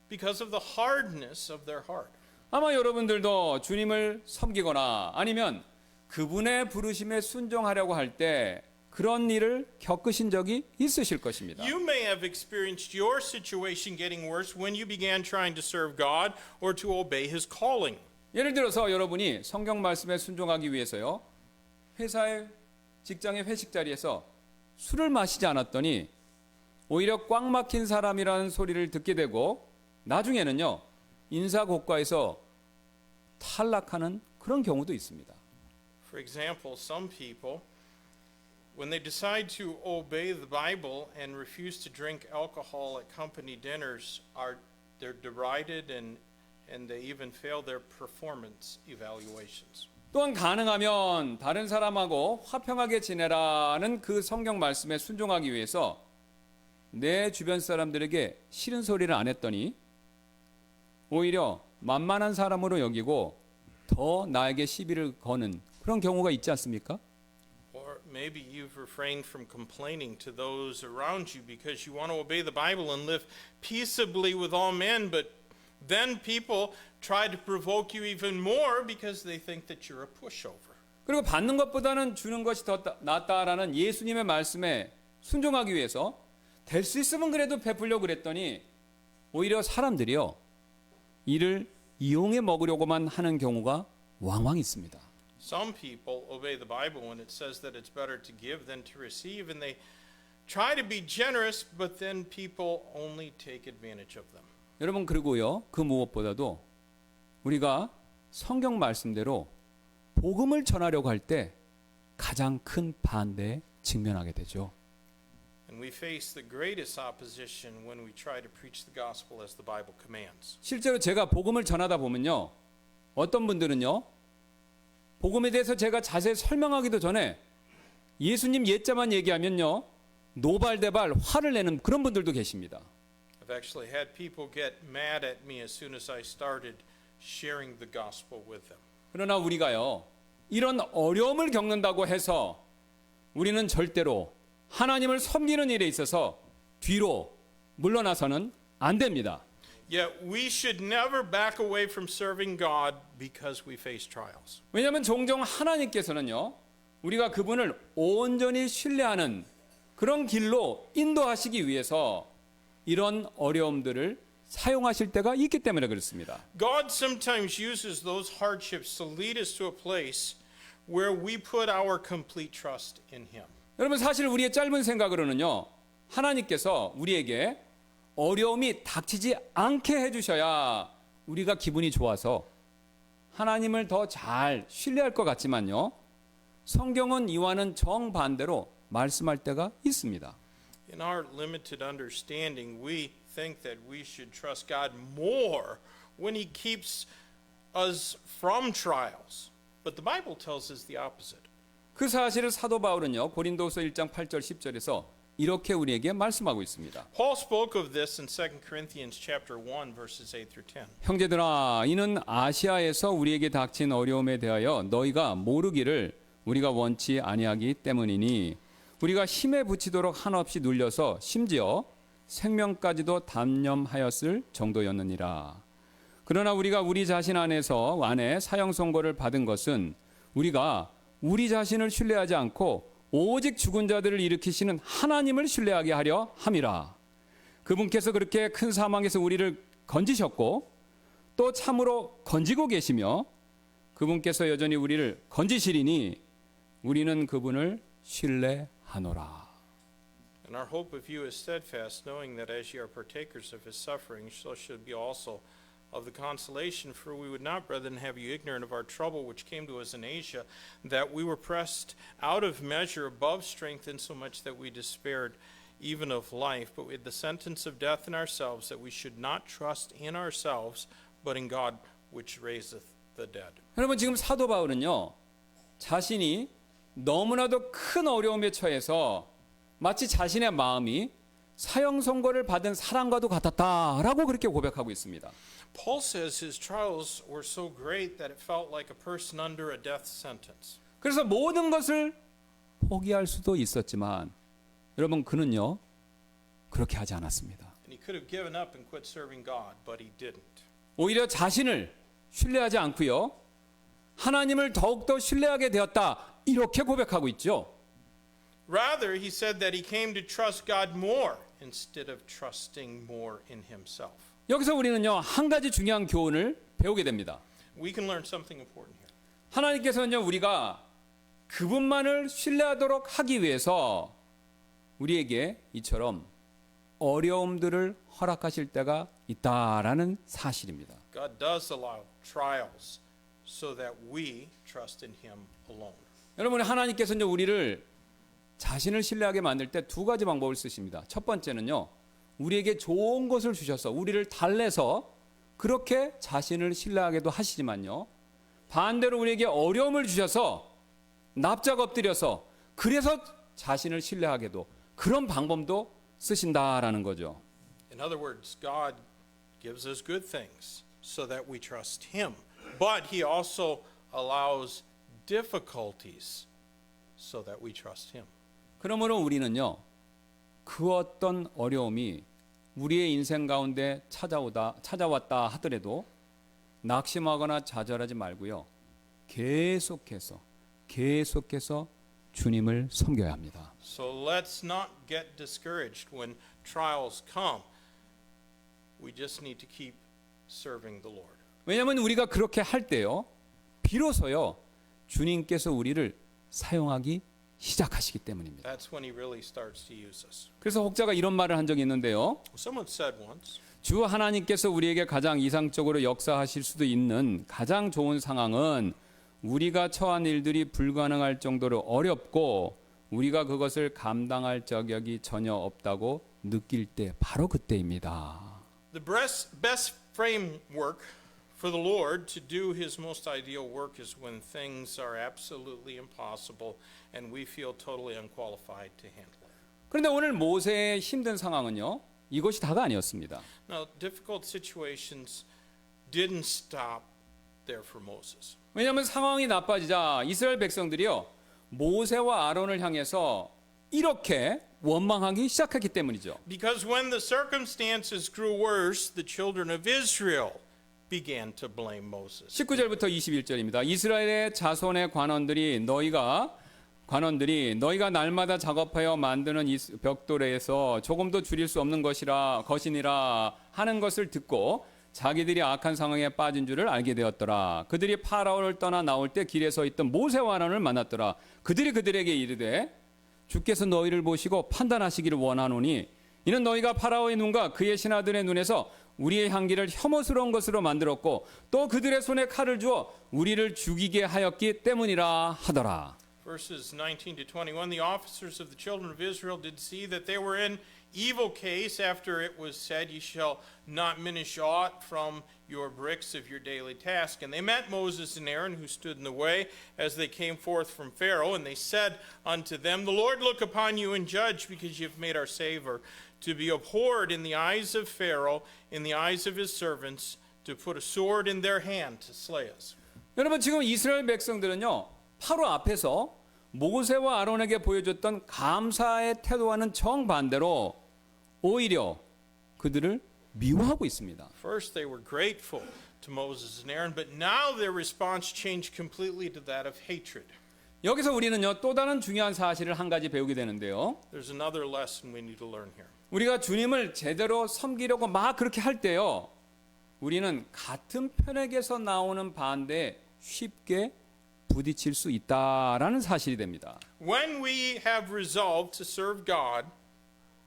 because of the hardness of their heart. 아마 여러분들도 주님을 섬기거나 아니면 그분의 부르심에 순종하려고 할 때 그런 일을 겪으신 적이 있으실 것입니다. You may have experienced your situation getting worse when you began trying to serve God or to obey his calling. 예를 들어서 여러분이 성경 말씀에 순종하기 위해서요. 회사의 직장의 회식 자리에서 술을 마시지 않았더니 오히려 꽉 막힌 사람이라는 소리를 듣게 되고 나중에는요. 인사고과에서 탈락하는 그런 경우도 있습니다. For example, some people, when they decide to obey the Bible and refuse to drink alcohol at company dinners, they're derided and they even fail their performance evaluations. 또한 가능하면 다른 사람하고 화평하게 지내라는 그 성경 말씀에 순종하기 위해서 내 주변 사람들에게 싫은 소리를 안 했더니 오히려 만만한 사람으로 여기고 더 나에게 시비를 거는 그런 경우가 있지 않습니까? Or maybe you've refrained from complaining to those around you because you want to obey the Bible and live peaceably with all men, but then people try to provoke you even more because they think that you're a pushover. 그리고 받는 것보다는 주는 것이 더 낫다라는 예수님의 말씀에 순종하기 위해서 될 수 있으면 그래도 베풀려고 그랬더니 오히려 사람들이요. 이를 이용해 먹으려고만 하는 경우가 왕왕 있습니다. Some people obey the Bible when it says that it's better to give than to receive, and they try to be generous, but then people only take advantage of them. 여러분 그리고요. 그 무엇보다도 우리가 성경 말씀대로 복음을 전하려고 할 때 가장 큰 반대에 직면하게 되죠. And we face the greatest opposition when we try to preach the gospel as the Bible commands. 실제로 제가 복음을 전하다 보면요. 어떤 분들은요. 복음에 대해서 제가 자세히 설명하기도 전에 예수님 옛자만 얘기하면요. 노발대발 화를 내는 그런 분들도 계십니다. I've actually had people get mad at me as soon as I started sharing the gospel with them. 그러나 우리가요. 이런 어려움을 겪는다고 해서 우리는 절대로 하나님을 섬기는 일에 있어서 뒤로 물러나서는 안 됩니다. Yet we should never back away from serving God because we face trials. 왜냐하면 종종 하나님께서는요, 우리가 그분을 온전히 신뢰하는 그런 길로 인도하시기 위해서 이런 어려움들을 사용하실 때가 있기 때문에 그렇습니다. God sometimes uses those hardships to lead us to a place where we put our complete trust in Him. 여러분 사실 우리의 짧은 생각으로는요, 하나님께서 우리에게 어려움이 닥치지 않게 해주셔야 우리가 기분이 좋아서 하나님을 더 잘 신뢰할 것 같지만요, 성경은 이와는 정반대로 말씀할 때가 있습니다. In our limited understanding, we think that we should trust God more when He keeps us from trials. But the Bible tells us the opposite. 그 사실을 사도 바울은요, 고린도서 1장 8절 10절에서 이렇게 우리에게 말씀하고 있습니다. Paul spoke of this in 2 Corinthians chapter 1 verses 8 through 10. 형제들아, 이는 아시아에서 우리에게 닥친 어려움에 대하여 너희가 모르기를 우리가 원치 아니하기 때문이니 우리가 힘에 부치도록 한없이 눌려서 심지어 생명까지도 담념하였을 정도였느니라. 그러나 우리가 우리 자신 안에 사형 선고를 받은 것은 우리가 우리 자신을 신뢰하지 않고 오직 죽은 자들을 일으키시는 하나님을 신뢰하게 하려 함이라. 그분께서 그렇게 큰 사망에서 우리를 건지셨고 또 참으로 건지고 계시며 그분께서 여전히 우리를 건지시리니 우리는 그분을 신뢰하노라. And our hope of you is steadfast, knowing that as ye are partakers of His suffering, so should be also of the consolation. For we would not, brethren, have you ignorant of our trouble which came to us in Asia, that we were pressed out of measure above strength, insomuch that we despaired even of life. But we had the sentence of death in ourselves, that we should not trust in ourselves, but in God which raiseth the dead. 여러분 지금 사도 바울은요, 자신이 너무나도 큰 어려움에 처해서 마치 자신의 마음이 사형 선고를 받은 사람과도 같았다라고 그렇게 고백하고 있습니다. Paul says his trials were so great that it felt like a person under a death sentence. 그래서 모든 것을 포기할 수도 있었지만 여러분 그는요 그렇게 하지 않았습니다. And he could have given up and quit serving God, but he didn't. 오히려 자신을 신뢰하지 않고요, 하나님을 더욱더 신뢰하게 되었다 이렇게 고백하고 있죠. Rather, he said that he came to trust God more instead of trusting more in himself. 여기서 우리는요 한 가지 중요한 교훈을 배우게 됩니다. We can learn something important here. 하나님께서는요 우리가 그분만을 신뢰하도록 하기 위해서 우리에게 이처럼 어려움들을 허락하실 때가 있다라는 사실입니다. God does allow trials so that we trust in him alone. 여러분 하나님께서는 우리를 자신을 신뢰하게 만들 때 두 가지 방법을 쓰십니다. 첫 번째는요, 우리에게 좋은 것을 주셔서 우리를 달래서 그렇게 자신을 신뢰하게도 하시지만요, 반대로 우리에게 어려움을 주셔서 납작 엎드려서 그래서 자신을 신뢰하게도 그런 방법도 쓰신다라는 거죠. In other words, God gives us good things so that we trust him, but he also allows difficulties so that we trust him. 그러므로 우리는요, 그 어떤 어려움이 우리의 인생 가운데 찾아왔다 하더라도 낙심하거나 좌절하지 말고요, 계속해서 주님을 섬겨야 합니다. So let's not get discouraged when trials come. We just need to keep serving the Lord. 왜냐하면 우리가 그렇게 할 때요, 비로소요 주님께서 우리를 사용하기 시작하시기 때문입니다. That's when he really starts to use us. 그래서 혹자가 이런 말을 한 적이 있는데요, Someone said once, 주 하나님께서 우리에게 가장 이상적으로 역사하실 수도 있는 가장 좋은 상황은 우리가 처한 일들이 불가능할 정도로 어렵고 우리가 그것을 감당할 자격이 전혀 없다고 느낄 때 바로 그때입니다. the best framework for the Lord to do his most ideal work is when things are absolutely impossible and we feel totally unqualified to handle it. 그런데 오늘 모세의 힘든 상황은요, 이것이 다가 아니었습니다. Now, difficult situations didn't stop there for Moses. 왜냐하면 상황이 나빠지자 이스라엘 백성들이요, 모세와 아론을 향해서 이렇게 원망하기 시작했기 때문이죠. Because when the circumstances grew worse, the children of Israel began to blame Moses. 19절부터 21절입니다. 이스라엘의 자손의 관원들이 너희가 날마다 작업하여 만드는 이 벽돌에서 조금도 줄일 수 없는 것이니라 하는 것을 듣고 자기들이 악한 상황에 빠진 줄을 알게 되었더라. 그들이 파라오를 떠나 나올 때 길에 서 있던 모세와 아론을 만났더라. 그들이 그들에게 이르되 주께서 너희를 보시고 판단하시기를 원하노니 이는 너희가 파라오의 눈과 그의 신하들의 눈에서 우리의 향기를 혐오스러운 것으로 만들었고 또 그들의 손에 칼을 주어 우리를 죽이게 하였기 때문이라 하더라. Verses 19 to 21, the officers of the children of Israel did see that they were in evil case after it was said, "You shall not diminish aught from your bricks of your daily task." And they met Moses and Aaron, who stood in the way, as they came forth from Pharaoh, and they said unto them, "The Lord look upon you and judge, because you have made our savor to be abhorred in the eyes of Pharaoh, in the eyes of his servants, to put a sword in their hand to slay us." 여러분 지금 이스라엘 백성들은요 바로 앞에서 모세와 아론에게 보여줬던 감사의 태도와는 정반대로 오히려 그들을 미워하고 있습니다. First, they were grateful to Moses and Aaron, but now their response changed completely to that of hatred. 여기서 우리는요 또 다른 중요한 사실을 한 가지 배우게 되는데요. There's another lesson we need to learn here. 우리가 주님을 제대로 섬기려고 막 그렇게 할 때요 우리는 같은 편에게서 나오는 반대에 쉽게 부딪힐 수 있다라는 사실이 됩니다. When we have resolved to serve God,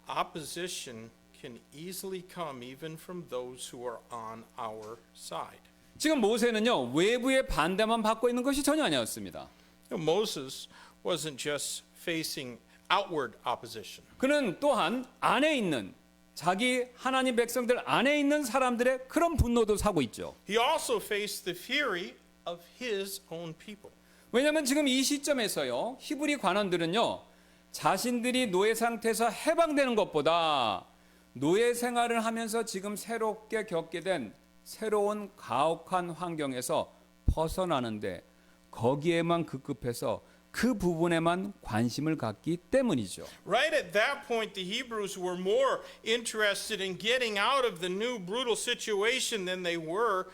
opposition can easily come even from those who are on our side. 지금 모세는요 외부의 반대만 받고 있는 것이 전혀 아니었습니다. Moses wasn't just facing outward opposition. 그는 또한 안에 있는 자기 하나님 백성들 안에 있는 사람들의 그런 분노도 사고 있죠. He also faced the fury of his own people. 왜냐하면 지금 이 시점에서요 히브리 관원들은요 자신들이 노예 상태에서 해방되는 것보다 노예 생활을 하면서 지금 새롭게 겪게 된 새로운 가혹한 환경에서 벗어나는데 거기에만 급급해서 그 부분에만 관심을 갖기 때문이죠. Right at that point, the Hebrews were more interested in getting out of the new brutal situation than they were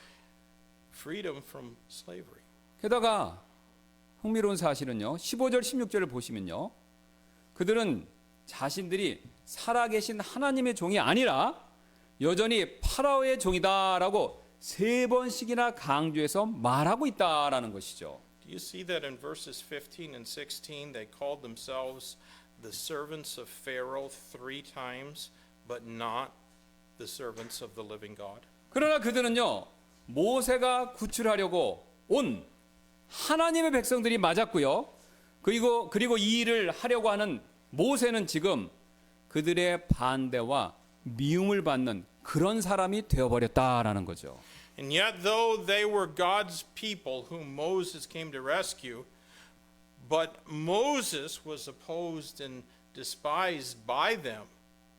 freedom from slavery. 게다가 흥미로운 사실은요. 15절 16절을 보시면요. 그들은 자신들이 살아계신 하나님의 종이 아니라 여전히 파라오의 종이다라고 3번씩이나 강조해서 말하고 있다라는 것이죠. Do you see that in verses 15 and 16 they called themselves the servants of Pharaoh 3 times but not the servants of the living God? 그러나 그들은요. 모세가 구출하려고 온 하나님의 백성들이 맞았고요. 그리고 이 일을 하려고 하는 모세는 지금 그들의 반대와 미움을 받는 그런 사람이 되어버렸다라는 거죠. And yet though they were God's people whom Moses came to rescue, but Moses was opposed and despised by them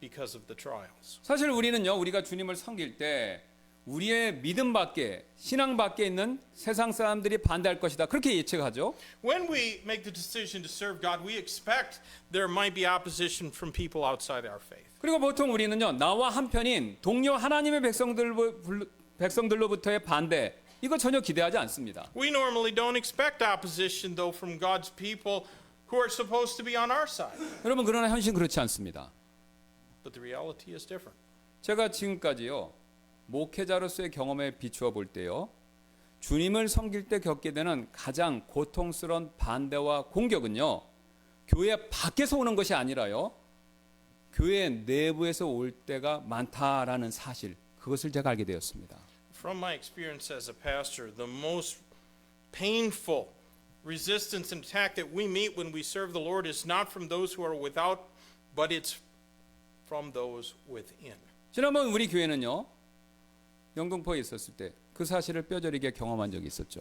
because of the trials. 사실 우리가 주님을 섬길 때 우리의 믿음 밖에 신앙 밖에 있는 세상 사람들이 반대할 것이다. 그렇게 예측하죠. When we make the decision to serve God, we expect there might be opposition from people outside our faith. 그리고 보통 우리는요. 나와 한편인 동료 하나님의 백성들로부터의 반대 이거 전혀 기대하지 않습니다. We normally don't expect opposition though from God's people who are supposed to be on our side. 여러분 그러나 현실은 그렇지 않습니다. But the reality is different. 제가 지금까지요. 목회자로서의 경험에 비추어 볼 때요. 주님을 섬길 때 겪게 되는 가장 고통스러운 반대와 공격은요. 교회 밖에서 오는 것이 아니라요. 교회 내부에서 올 때가 많다라는 사실. 그것을 제가 알게 되었습니다. From my experience as a pastor, the most painful resistance and attack that we meet when we serve the Lord is not from those who are without, but it's from those within. 지난번 우리 교회는요. 영등포에 있었을 때 그 사실을 뼈저리게 경험한 적이 있었죠.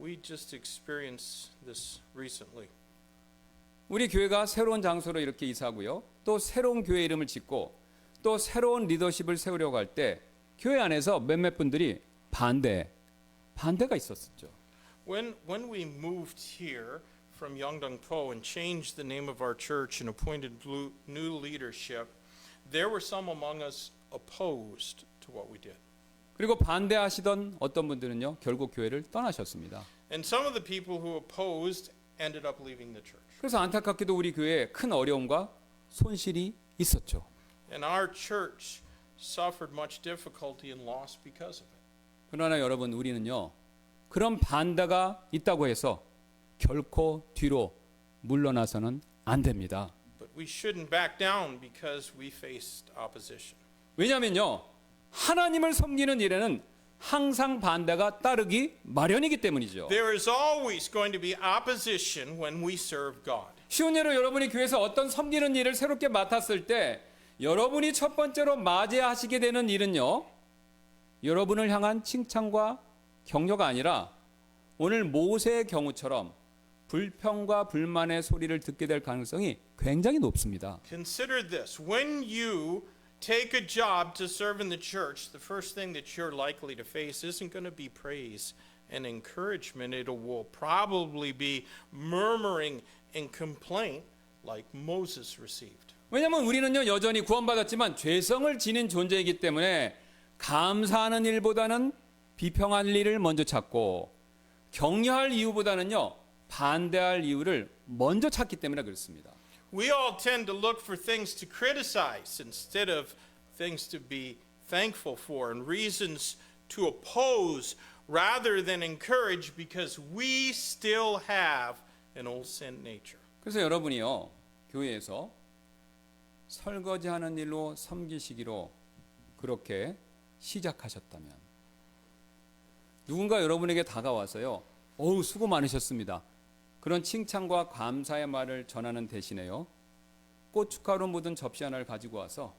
We just experienced this recently. 우리 교회가 새로운 장소로 이렇게 이사하고요. 또 새로운 교회 이름을 짓고 또 새로운 리더십을 세우려고 할 때 교회 안에서 몇몇 분들이 반대가 있었죠. When we moved here from Yeongdeung-po and changed the name of our church and appointed new leadership, there were some among us opposed to what we did. 그리고 반대하시던 어떤 분들은요, 결국 교회를 떠나셨습니다. And some of the people who opposed ended up leaving the church. 그래서 안타깝게도 우리 교회에 큰 어려움과 손실이 있었죠. And our church suffered much difficulty and loss because of it. 그러나 여러분, 우리는요, 그런 반대가 있다고 해서 결코 뒤로 물러나서는 안 됩니다. But we shouldn't back down because we faced opposition. 왜냐하면요, 하나님을 섬기는 일에는 항상 반대가 따르기 마련이기 때문이죠. There is always going to be opposition when we serve God. 쉬운 예로 여러분이 교회에서 어떤 섬기는 일을 새롭게 맡았을 때 여러분이 첫 번째로 맞이하시게 되는 일은요, 여러분을 향한 칭찬과 격려가 아니라 오늘 모세의 경우처럼 불평과 불만의 소리를 듣게 될 가능성이 굉장히 높습니다. Consider this. When you take a job to serve in the church, the first thing that you're likely to face isn't going to be praise and encouragement. It will probably be murmuring and complaint like Moses received. 왜냐하면 우리는요, 여전히 구원받았지만 죄성을 지닌 존재이기 때문에 감사하는 일보다는 비평할 일을 먼저 찾고 격려할 이유보다는요, 반대할 이유를 먼저 찾기 때문에 그렇습니다. We all tend to look for things to criticize instead of things to be thankful for and reasons to oppose rather than encourage because we still have an old sin nature. 그래서 여러분이요, 교회에서 설거지하는 일로 섬기시기로 그렇게 시작하셨다면 누군가 여러분에게 다가와서요, 어우 수고 많으셨습니다, 그런 칭찬과 감사의 말을 전하는 대신에요, 고춧가루 묻은 접시 하나를 가지고 와서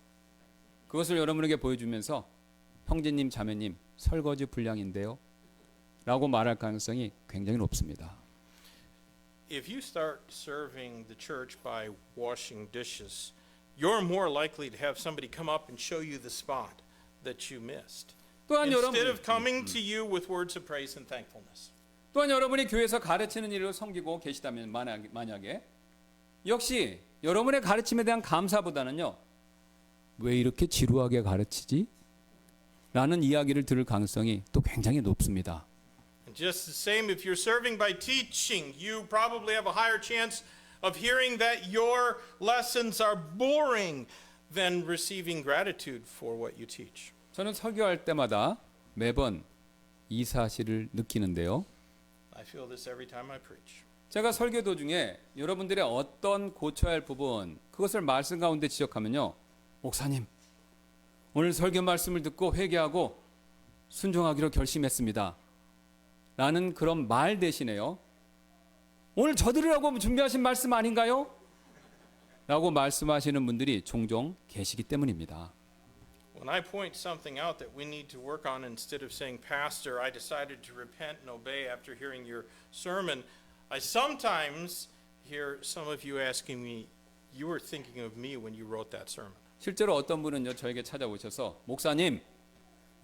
그것을 여러분에게 보여주면서 형제님 자매님 설거지 분량인데요 라고 말할 가능성이 굉장히 높습니다. If you start serving the church by washing dishes, you're more likely to have somebody come up and show you the spot that you missed. 또한 Instead 여러분, of coming to you with words of praise and thankfulness. 또한 여러분이 교회에서 가르치는 일로 섬기고 계시다면 만약에 역시 여러분의 가르침에 대한 감사보다는요, 왜 이렇게 지루하게 가르치지? 라는 이야기를 들을 가능성이 또 굉장히 높습니다. And just the same, if you're serving by teaching, you probably have a higher chance of hearing that your lessons are boring than receiving gratitude for what you teach. 저는 설교할 때마다 매번 이 사실을 느끼는데요. I feel this every time I preach. 제가 설교 도중에 여러분들의 어떤 고쳐야 할 부분, 그것을 말씀 가운데 지적하면요, 목사님, 오늘 설교 말씀을 듣고 회개하고 순종하기로 결심했습니다 라는 그런 말 대신에요, 오늘 저들이라고 준비하신 말씀 아닌가요? 라고 말씀하시는 분들이 종종 계시기 때문입니다. When I point something out that we need to work on, instead of saying, Pastor, I decided to repent and obey after hearing your sermon, I sometimes hear some of you asking me, you were thinking of me when you wrote that sermon. 실제로 어떤 분은요, 저에게 찾아오셔서 목사님,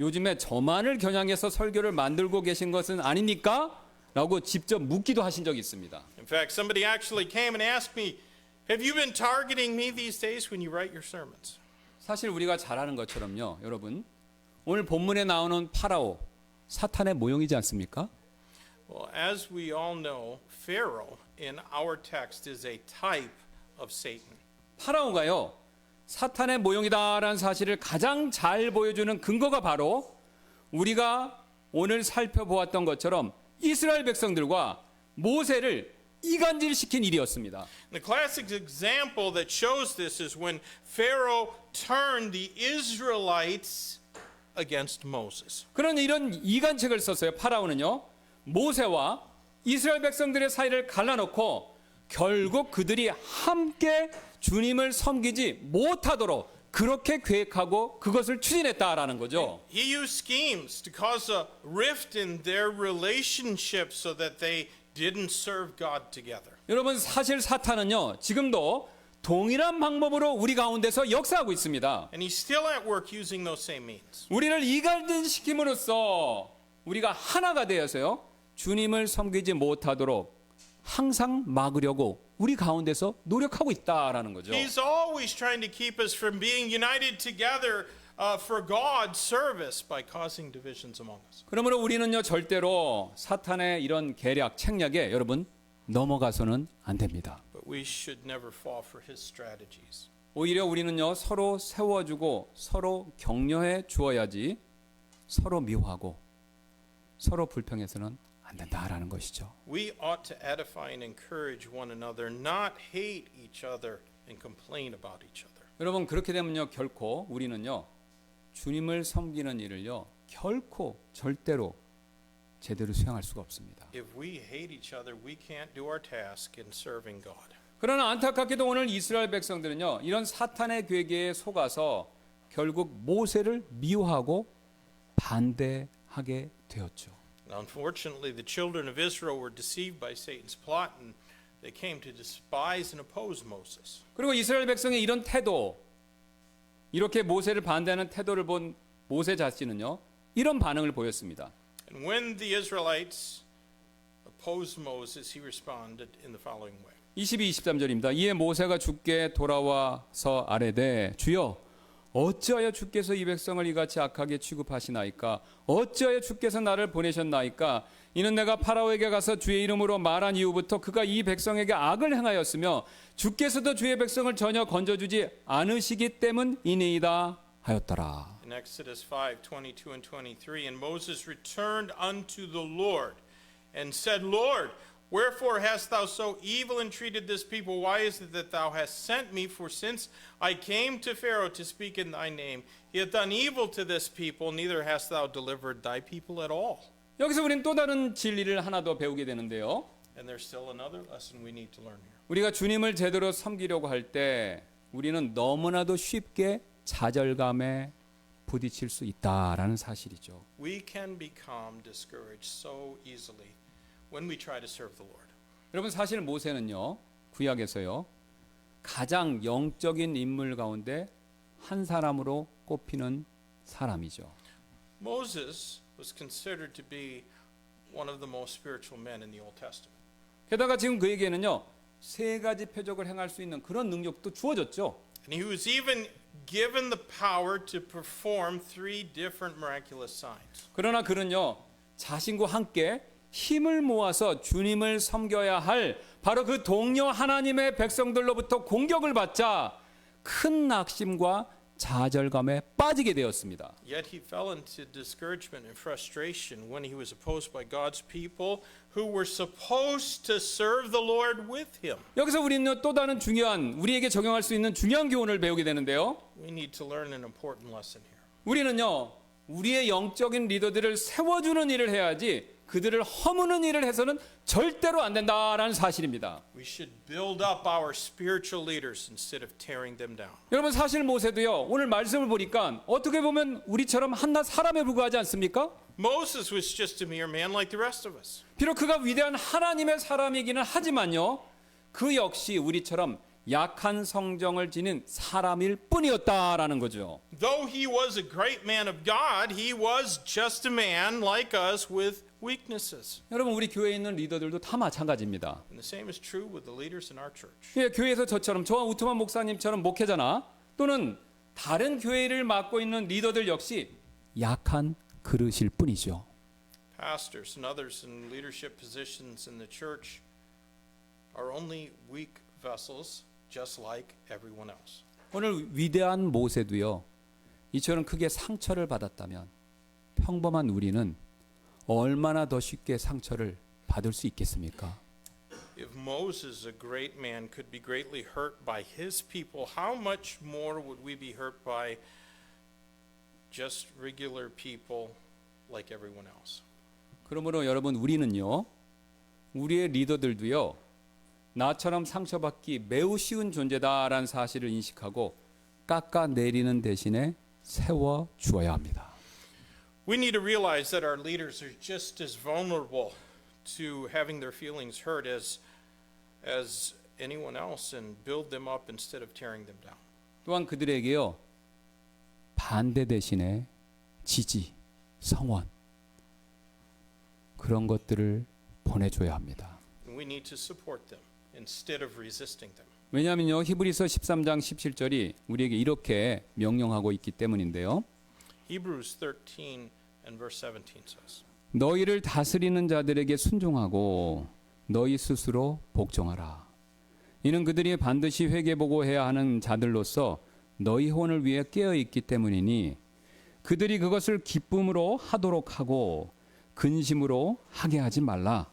요즘에 저만을 겨냥해서 설교를 만들고 계신 것은 아닙니까? 라고 직접 묻기도 하신 적이 있습니다. In fact, somebody actually came and asked me, have you been targeting me these days when you write your sermons? 사실 우리가 잘 아는 것처럼요, 여러분, 오늘 본문에 나오는 파라오, 사탄의 모형이지 않습니까? Well, as we all know, Pharaoh in our text is a type of Satan. 파라오가요, 사탄의 모형이다라는 사실을 가장 잘 보여주는 근거가 바로 우리가 오늘 살펴보았던 것처럼 이스라엘 백성들과 모세를 이간질시킨 일이었습니다. The classic example that shows this is when Pharaoh turned the Israelites against Moses. 그런 이런 이간책을 썼어요. 파라오는요, 모세와 이스라엘 백성들의 사이를 갈라놓고 결국 그들이 함께 주님을 섬기지 못하도록 그렇게 계획하고 그것을 추진했다라는 거죠. He used schemes to cause a rift in their relationship so that they didn't serve God together. 여러분, 사실 사탄은요, 지금도 동일한 방법으로 우리 가운데서 역사하고 있습니다. And he's still at work using those same means. 우리를 이간질시킴으로써 우리가 하나가 되어서요, 주님을 섬기지 못하도록 항상 막으려고 우리 가운데서 노력하고 있다라는 거죠. He's always trying to keep us from being united together for God's service by causing divisions among us. 그러므로 우리는요 절대로 사탄의 이런 계략, 책략에 여러분 넘어가서는 안 됩니다. But we should never fall for his strategies. 오히려 우리는요 서로 세워주고 서로 격려해 주어야지 서로 미워하고 서로 불평해서는 안 된다라는 것이죠. We ought to edify and encourage one another, not hate each other and complain about each other. 여러분 그렇게 되면요 결코 우리는요 주님을 섬기는 일을요 결코 절대로 제대로 수행할 수가 없습니다. If we hate each other, we can't do our task in serving God. 그러나 안타깝게도 오늘 이스라엘 백성들은요 이런 사탄의 괴계에 속아서 결국 모세를 미워하고 반대하게 되었죠. Unfortunately, the children of Israel were deceived by Satan's plot and they came to despise and oppose Moses. 그리고 이스라엘 백성의 이런 태도, 이렇게 모세를 반대하는 태도를 본 모세 자신은요 이런 반응을 보였습니다. And when the Israelites opposed Moses, he responded in the following way. 22, 23절입니다. 이에 모세가 주께 돌아와서 아뢰되 주여 어찌하여 주께서 이 백성을 이같이 악하게 취급하시나이까? 어찌하여 주께서 나를 보내셨나이까? 이는 내가 파라오에게 가서 주의 이름으로 말한 이후부터 그가 이 백성에게 악을 행하였으며 주께서도 주의 백성을 전혀 건져주지 않으시기 때문이니이다 하였더라. In Exodus 5:22 and 23, and Moses returned unto the Lord and said, Lord, wherefore hast thou so evil entreated this people? Why is it that thou hast sent me? For since I came to Pharaoh to speak in thy name, he hath done evil to this people, neither hast thou delivered thy people at all. 여기서 우리는 또 다른 진리를 하나 더 배우게 되는데요. And there's still another lesson we need to learn here. 우리가 주님을 제대로 섬기려고 할 때 우리는 너무나도 쉽게 좌절감에 부딪힐 수 있다라는 사실이죠. We can become discouraged so easily when we try to serve the Lord. 여러분 사실 모세는요 구약에서요 가장 영적인 인물 가운데 한 사람으로 꼽히는 사람이죠. Moses was considered to be one of the most spiritual men in the Old Testament. 게다가 지금 그에게는요 세 가지 표적을 행할 수 있는 그런 능력도 주어졌죠. And he was even given the power to perform 3 different miraculous signs. 그러나 그는요 자신과 함께 힘을 모아서 주님을 섬겨야 할 바로 그 동료 하나님의 백성들로부터 공격을 받자 큰 낙심과 좌절감에 빠지게 되었습니다. Yet he fell into discouragement and frustration when he was opposed by God's people who were supposed to serve the Lord with him. 여기서 우리는 또 다른 중요한 우리에게 적용할 수 있는 중요한 교훈을 배우게 되는데요. We need to learn an important lesson here. 우리는요 우리의 영적인 리더들을 세워주는 일을 해야지 그들을 허무는 일을 해서는 절대로 안 된다라는 사실입니다. We should build up our spiritual leaders instead of tearing them down. 여러분 사실 모세도요 오늘 말씀을 보니까 어떻게 보면 우리처럼 한낱 사람에 불과하지 않습니까? Moses was just a mere man like the rest of us. 비록 그가 위대한 하나님의 사람이기는 하지만요 그 역시 우리처럼 약한 성정을 지닌 사람일 뿐이었다라는 거죠. Though he was a great man of God, he was just a man like us with weaknesses. 여러분 우리 교회에 있는 리더들도 다 마찬가지입니다. And the same is true with the leaders in our church. 예, 교회에서 저처럼 저와 우트만 목사님처럼 목회자나 또는 다른 교회를 맡고 있는 리더들 역시 약한 그릇일 뿐이죠. Pastors and others in leadership positions in the church are only weak vessels, just like everyone else. 오늘 위대한 모세도요. 이처럼 크게 상처를 받았다면 평범한 우리는 얼마나 더 쉽게 상처를 받을 수 있겠습니까? If Moses, a great man, could be greatly hurt by his people, how much more would we be hurt by just regular people like everyone else? 그러므로 여러분 우리는요. 우리의 리더들도요. 나처럼 상처받기 매우 쉬운 존재다라는 사실을 인식하고 깎아내리는 대신에 세워 주어야 합니다. We need to realize that our leaders are just as vulnerable to having their feelings hurt as anyone else and build them up instead of tearing them down. 또한 그들에게요. 반대 대신에 지지, 성원 그런 것들을 보내줘야 합니다. And we need to support them instead of resisting them. 왜냐하면요 히브리서 13장 17절이 우리에게 이렇게 명령하고 있기 때문인데요. Hebrews 13 and verse 17 says, 너희를 다스리는 자들에게 순종하고 너희 스스로 복종하라. 이는 그들이 반드시 회개보고 해야 하는 자들로서 너희 혼을 위해 깨어 있기 때문이니 그들이 그것을 기쁨으로 하도록 하고 근심으로 하게 하지 말라.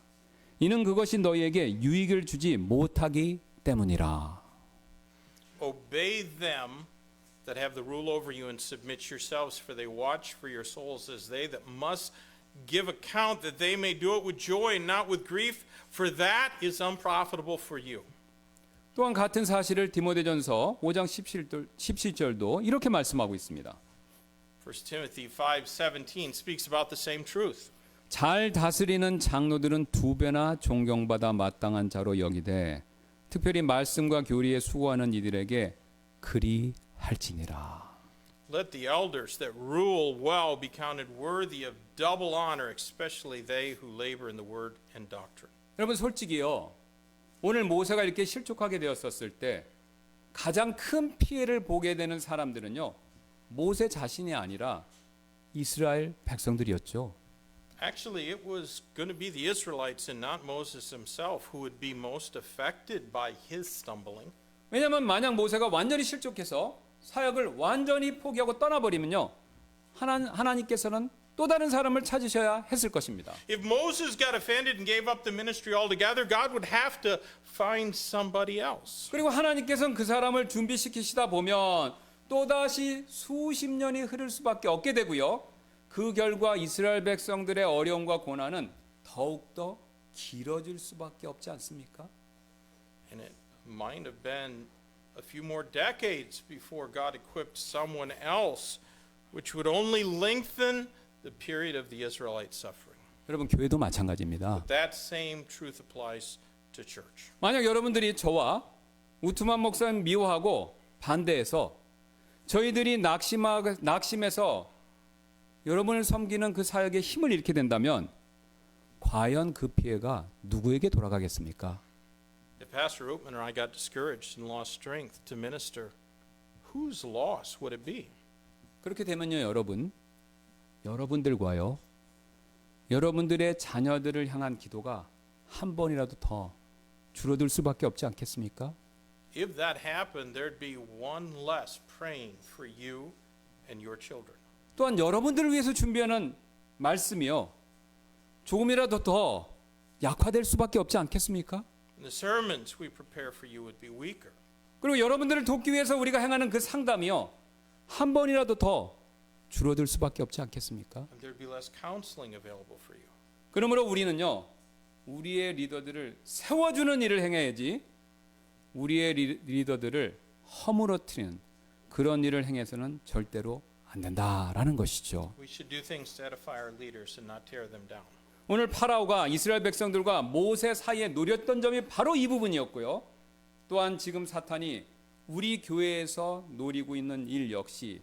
이는 그것이 너희에게 유익을 주지 못하기 때문이라. Obey them that have the rule over you and submit yourselves, for they watch for your souls as they that must give account, that they may do it with joy and not with grief, for that is unprofitable for you. 또한 같은 사실을 디모데전서 5장 17절도 이렇게 말씀하고 있습니다. 1 Timothy 5:17 speaks about the same truth. 잘 다스리는 장로들은 두 배나 존경받아 마땅한 자로 여기되 특별히 말씀과 교리에 수고하는 이들에게 그리 할지니라. Let the elders that rule well be counted worthy of double honor, especially they who labor in the word and doctrine. 여러분 솔직히요. 오늘 모세가 이렇게 실족하게 되었었을 때 가장 큰 피해를 보게 되는 사람들은요. 모세 자신이 아니라 이스라엘 백성들이었죠. Actually, it was going to be the Israelites and not Moses himself who would be most affected by his stumbling. 왜냐하면 만약 모세가 완전히 실족해서 사역을 완전히 포기하고 떠나버리면요. 하나님께서는 또 다른 사람을 찾으셔야 했을 것입니다. If Moses got offended and gave up the ministry altogether, God would have to find somebody else. 그리고 하나님께서는 그 사람을 준비시키시다 보면 또다시 수십 년이 흐를 수밖에 없게 되고요. 그 결과 이스라엘 백성들의 어려움과 고난은 더욱더 길어질 수밖에 없지 않습니까? And it might have been a few more decades before God equipped someone else, which would only lengthen the period of the Israelite suffering. 여러분 교회도 마찬가지입니다. But that same truth applies to church. 만약 여러분들이 저와 우트만 목사님 미워하고 반대해서 저희들이 낙심해서 여러분을 섬기는 그 사역에 힘을 잃게 된다면 과연 그 피해가 누구에게 돌아가겠습니까? If Pastor Oatman or I got discouraged and lost strength to minister, whose loss would it be? 그렇게 되면요, 여러분들과요, 여러분들의 자녀들을 향한 기도가 한 번이라도 더 줄어들 수밖에 없지 않겠습니까? If that happened, there'd be one less praying for you and your children. 또한 여러분들을 위해서 준비하는 말씀이요, 조금이라도 더 약화될 수밖에 없지 않겠습니까? And the sermons we prepare for you would be weaker. 그리고 여러분들을 돕기 위해서 우리가 행하는 그 상담이요, 한 번이라도 더 줄어들 수밖에 없지 않겠습니까? And there'd be less counseling available for you. 그러므로 우리는요, 우리의 리더들을 세워주는 일을 행해야지 우리의 리더들을 허물어뜨리는 그런 일을 행해서는 절대로 안 된다라는 것이죠. We should do things to edify our leaders and not tear them down. 오늘 파라오가 이스라엘 백성들과 모세 사이에 노렸던 점이 바로 이 부분이었고요. 또한 지금 사탄이 우리 교회에서 노리고 있는 일 역시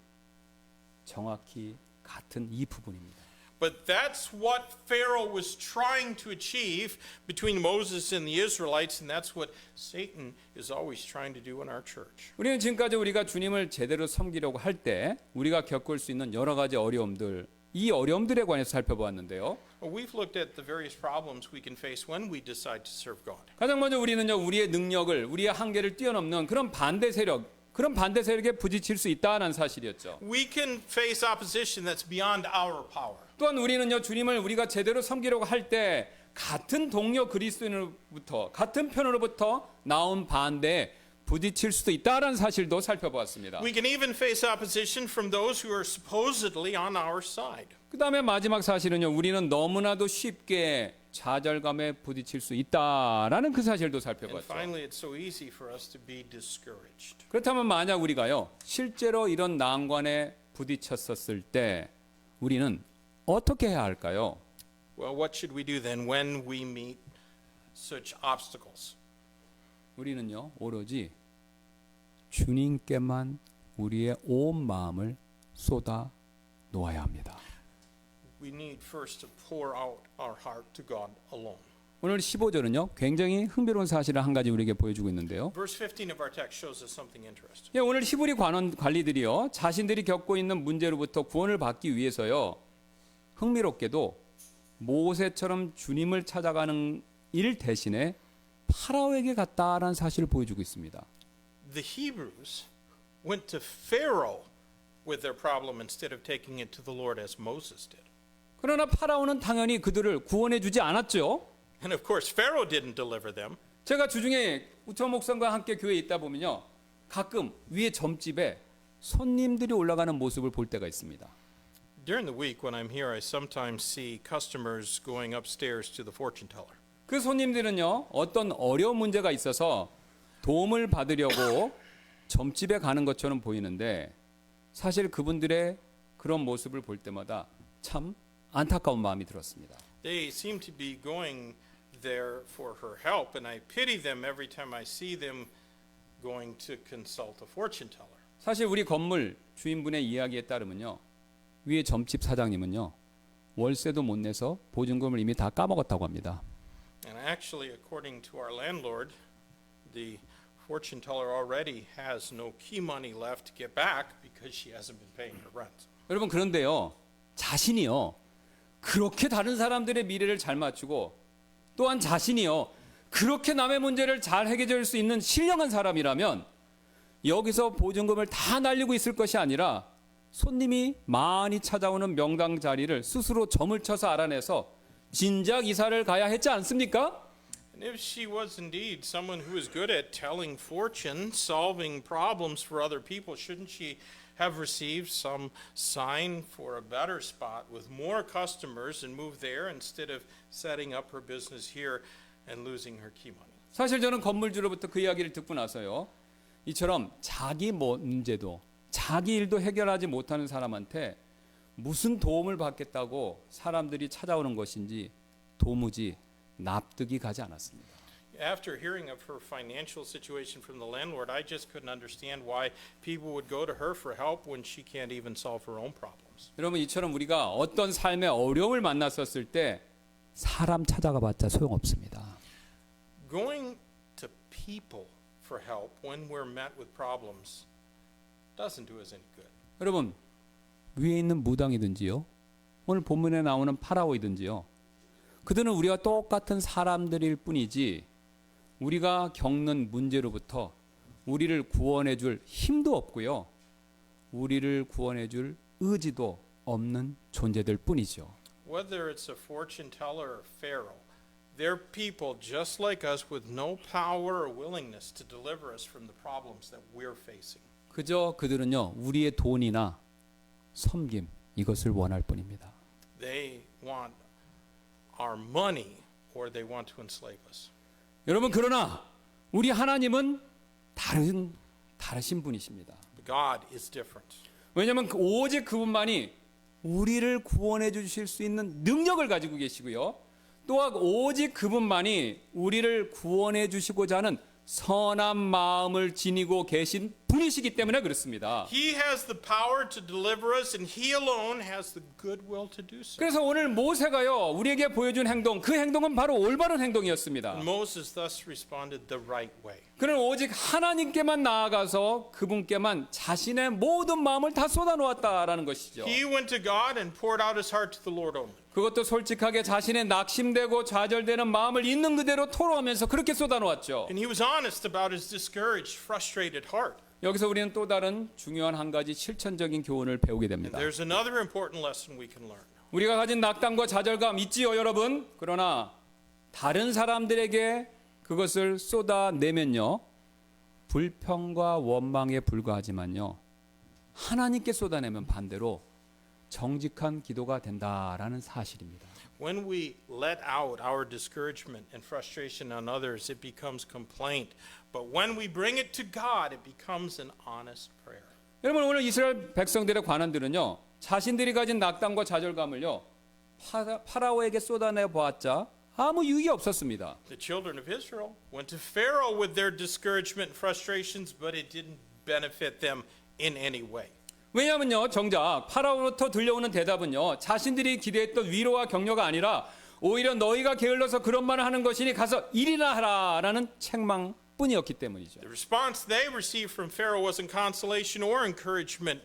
정확히 같은 이 부분입니다. But that's what Pharaoh was trying to achieve between Moses and the Israelites, and that's what Satan is always trying to do in our church. 우리는 지금까지 우리가 주님을 제대로 섬기려고 할 때 우리가 겪을 수 있는 여러 가지 어려움들, 이 어려움들에 관해서 살펴보았는데요. Well, we've looked at the various problems we can face when we decide to serve God. 가장 먼저 우리는요, 우리의 능력을, 우리의 한계를 뛰어넘는 그런 반대 세력에 부딪힐 수 있다는 사실이었죠. We can face opposition that's beyond our power. 또한 우리는요, 주님을 우리가 제대로 섬기려고 할 때 같은 동료 그리스도인으로부터, 같은 편으로부터 나온 반대에 부딪힐 수도 있다는 사실도 살펴보았습니다. We can even face opposition from those who are supposedly on our side. 그 다음에 마지막 사실은요, 우리는 너무나도 쉽게 좌절감에 부딪힐 수 있다라는 그 사실도 And 살펴봤죠. finally, it's so easy for us to be discouraged. 그렇다면 만약 우리가요, 실제로 이런 난관에 부딪혔었을 때 우리는 어떻게 해야 할까요? Well, what should we do then when we meet such obstacles? 우리는요, 오로지 주님께만 우리의 온 마음을 쏟아 놓아야 합니다. We need first to pour out our heart to God alone. 오늘 15절은요. 굉장히 흥미로운 사실을 한 가지 우리에게 보여주고 있는데요. Verse 15 of our text shows us something interesting. 예, 오늘 히브리 관리들이요. 자신들이 겪고 있는 문제로부터 구원을 받기 위해서요. 흥미롭게도 모세처럼 주님을 찾아가는 일 대신에 파라오에게 갔다라는 사실을 보여주고 있습니다. The Hebrews went to Pharaoh with their problem instead of taking it to the Lord as Moses did. 그러나 파라오는 당연히 그들을 구원해 주지 않았죠. And of course, Pharaoh didn't deliver them. 제가 주중에 우천 목사님과 함께 교회에 있다 보면요. 가끔 위에 점집에 손님들이 올라가는 모습을 볼 때가 있습니다. During the week when I'm here, I sometimes see customers going upstairs to the fortune teller. 그 손님들은요. 어떤 어려운 문제가 있어서 도움을 받으려고 점집에 가는 것처럼 보이는데 사실 그분들의 그런 모습을 볼 때마다 참 안타까운 마음이 들었습니다. They seem to be going there for her help, and I pity them every time I see them going to consult a fortune teller. 사실 우리 건물 주인분의 이야기에 따르면요. 위에 점집 사장님은요. 월세도 못 내서 보증금을 이미 다 까먹었다고 합니다. And actually, according to our landlord, the fortune teller already has no key money left to get back because she hasn't been paying her rent. 여러분 그런데요. 자신이요. 그렇게 다른 사람들의 미래를 잘 맞추고 또한 자신이요. 그렇게 남의 문제를 잘 해결해 줄 수 있는 신령한 사람이라면 여기서 보증금을 다 날리고 있을 것이 아니라 손님이 많이 찾아오는 명당 자리를 스스로 점을 쳐서 알아내서 진작 이사를 가야 했지 않습니까? And if she was indeed someone who is good at telling fortune, solving problems for other people, shouldn't she have received some sign for a better spot with more customers and move there instead of setting up her business here and losing her key money? 사실 저는 건물주로부터 그 이야기를 듣고 나서요. 이처럼 자기 문제도 자기 일도 해결하지 못하는 사람한테 무슨 도움을 받겠다고 사람들이 찾아오는 것인지 도무지 납득이 가지 않았습니다. After hearing of her financial situation from the landlord, I just couldn't understand why people would go to her for help when she can't even solve her own problems. 여러분 이처럼 우리가 어떤 삶의 어려움을 만났었을 때 사람 찾아가 봤자 소용없습니다. Going to people for help when we're met with problems doesn't do us any good. 여러분 위에 있는 무당이든지요. 오늘 본문에 나오는 파라오이든지요. 그들은 우리와 똑같은 사람들일 뿐이지 우리가 겪는 문제로부터 우리를 구원해 줄 힘도 없고요. 우리를 구원해 줄 의지도 없는 존재들 뿐이죠. Whether it's a fortune teller or Pharaoh, they're people just like us with no power or willingness to deliver us from the problems that we're facing. 그저 그들은요. 우리의 돈이나 섬김 이것을 원할 뿐입니다. They want our money or they want to enslave us. 여러분 그러나 우리 하나님은 다르신 분이십니다. But God is different. 왜냐하면 오직 그분만이 우리를 구원해 주실 수 있는 능력을 가지고 계시고요. 또한 오직 그분만이 우리를 구원해 주시고자 하는 선한 마음을 지니고 계신 분이시기 때문에 그렇습니다. He has the power to deliver us and he alone has the goodwill to do so. 그래서 오늘 모세가요 우리에게 보여준 행동 그 행동은 바로 올바른 행동이었습니다. Moses thus responded the right way. 그는 오직 하나님께만 나아가서 그분께만 자신의 모든 마음을 다 쏟아놓았다라는 것이죠. He went to God and poured out his heart to the Lord only. 그것도 솔직하게 자신의 낙심되고 좌절되는 마음을 있는 그대로 토로하면서 그렇게 쏟아놓았죠. And he was honest about his discouraged, frustrated heart. 여기서 우리는 또 다른 중요한 한 가지 실천적인 교훈을 배우게 됩니다. There's another important lesson we can learn. 우리가 가진 낙담과 좌절감 있지요, 여러분? 그러나 다른 사람들에게 그것을 쏟아내면요. 불평과 원망에 불과하지만요. 하나님께 쏟아내면 반대로 정직한 기도가 된다라는 사실입니다. When we let out our discouragement and frustration on others, it becomes complaint. But when we bring it to God, it becomes an honest prayer. 여러분 오늘 이스라엘 백성들의 관원들은요. 자신들이 가진 낙담과 좌절감을요. 파라오에게 쏟아내 보았자 아무 유익이 없었습니다. The children of Israel went to Pharaoh with their discouragement and frustrations, but it didn't benefit them in any way. 왜냐하면요. 정작 파라오로부터 들려오는 대답은요. 자신들이 기대했던 위로와 격려가 아니라 오히려 너희가 게을러서 그런 말을 하는 것이니 가서 일이나 하라라는 책망뿐이었기 때문이죠. The response they received from Pharaoh wasn't consolation or encouragement,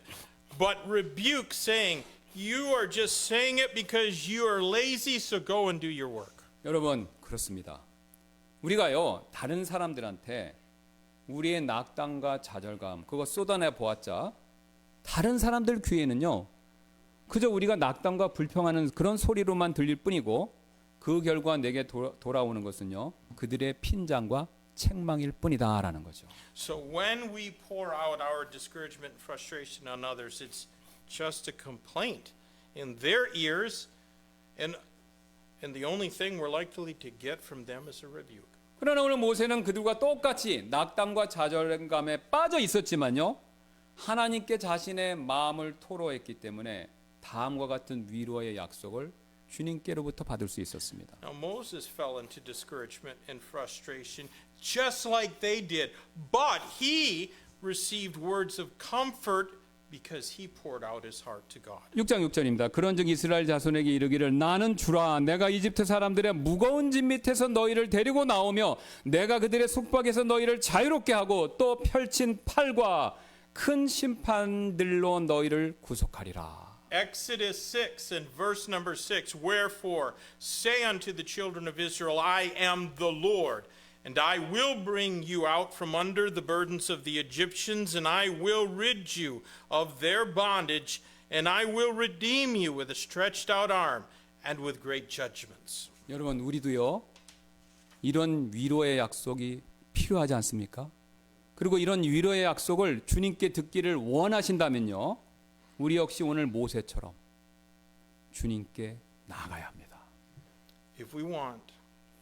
but rebuke, saying, "You are just saying it because you are lazy, so go and do your work." 여러분 그렇습니다. 우리가요 다른 사람들한테 우리의 낙담과 좌절감 그거 쏟아내 보았자 다른 사람들 귀에는요 그저 우리가 낙담과 불평하는 그런 소리로만 들릴 뿐이고 그 결과 내게 돌아오는 것은요 그들의 핀잔과 책망일 뿐이다라는 거죠. So when we pour out our discouragement and frustration on others, it's just a complaint in their ears, and the only thing we're likely to get from them is a rebuke. 그러나 오늘 모세는 그들과 똑같이 낙담과 좌절감에 빠져 있었지만요 하나님께 자신의 마음을 토로했기 때문에 다음과 같은 위로의 약속을 주님께로부터 받을 수 있었습니다. Now Moses fell into discouragement and frustration just like they did, but he received words of comfort because he poured out his heart to God. 6장 6절입니다. 그런즉 이스라엘 자손에게 이르기를 나는 주라 내가 이집트 사람들의 무거운 짐 밑에서 너희를 데리고 나오며 내가 그들의 속박에서 너희를 자유롭게 하고 또 펼친 팔과 큰 심판들로 너희를 구속하리라. Exodus 6 and verse number 6, wherefore say unto the children of Israel, I am the Lord, and I will bring you out from under the burdens of the Egyptians, and I will rid you of their bondage, and I will redeem you with a stretched out arm and with great judgments. 여러분 우리도요 이런 위로의 약속이 필요하지 않습니까? 그리고 이런 위로의 약속을 주님께 듣기를 원하신다면요 우리 역시 오늘 모세처럼 주님께 나아가야 합니다. If we want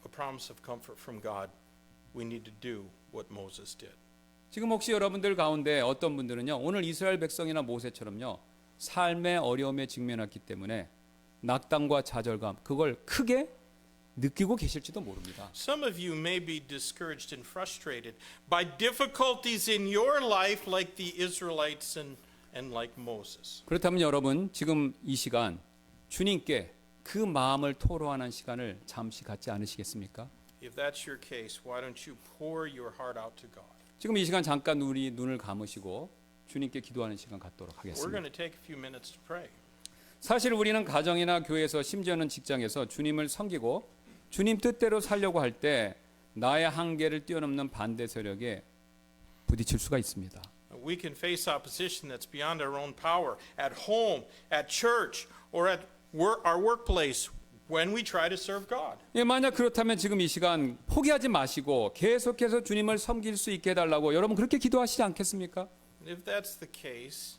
a promise of comfort from God, we need to do what Moses did. 지금 혹시 여러분들 가운데 어떤 분들은요 오늘 이스라엘 백성이나 모세처럼요 삶의 어려움에 직면했기 때문에 낙담과 좌절감 그걸 크게 느끼고 계실지도 모릅니다. Some of you may be discouraged and frustrated by difficulties in your life like the Israelites and like Moses. 그렇다면 여러분 지금 이 시간 주님께 그 마음을 토로하는 시간을 잠시 갖지 않으시겠습니까? If that's your case, why don't you pour your heart out to God? 지금 이 시간 잠깐 우리 눈을 감으시고 주님께 기도하는 시간 갖도록 We're 하겠습니다. going to take a few minutes to pray. 사실 우리는 가정이나 교회에서 심지어는 직장에서 주님을 섬기고 주님 뜻대로 살려고 할 때 나의 한계를 뛰어넘는 반대 세력에 부딪힐 수가 있습니다. We can face opposition that's beyond our own power at home, at church, or at our workplace when we try to serve God. 예, 만약 그렇다면 지금 이 시간 포기하지 마시고 계속해서 주님을 섬길 수 있게 해달라고 여러분 그렇게 기도하시지 않겠습니까? If that's the case,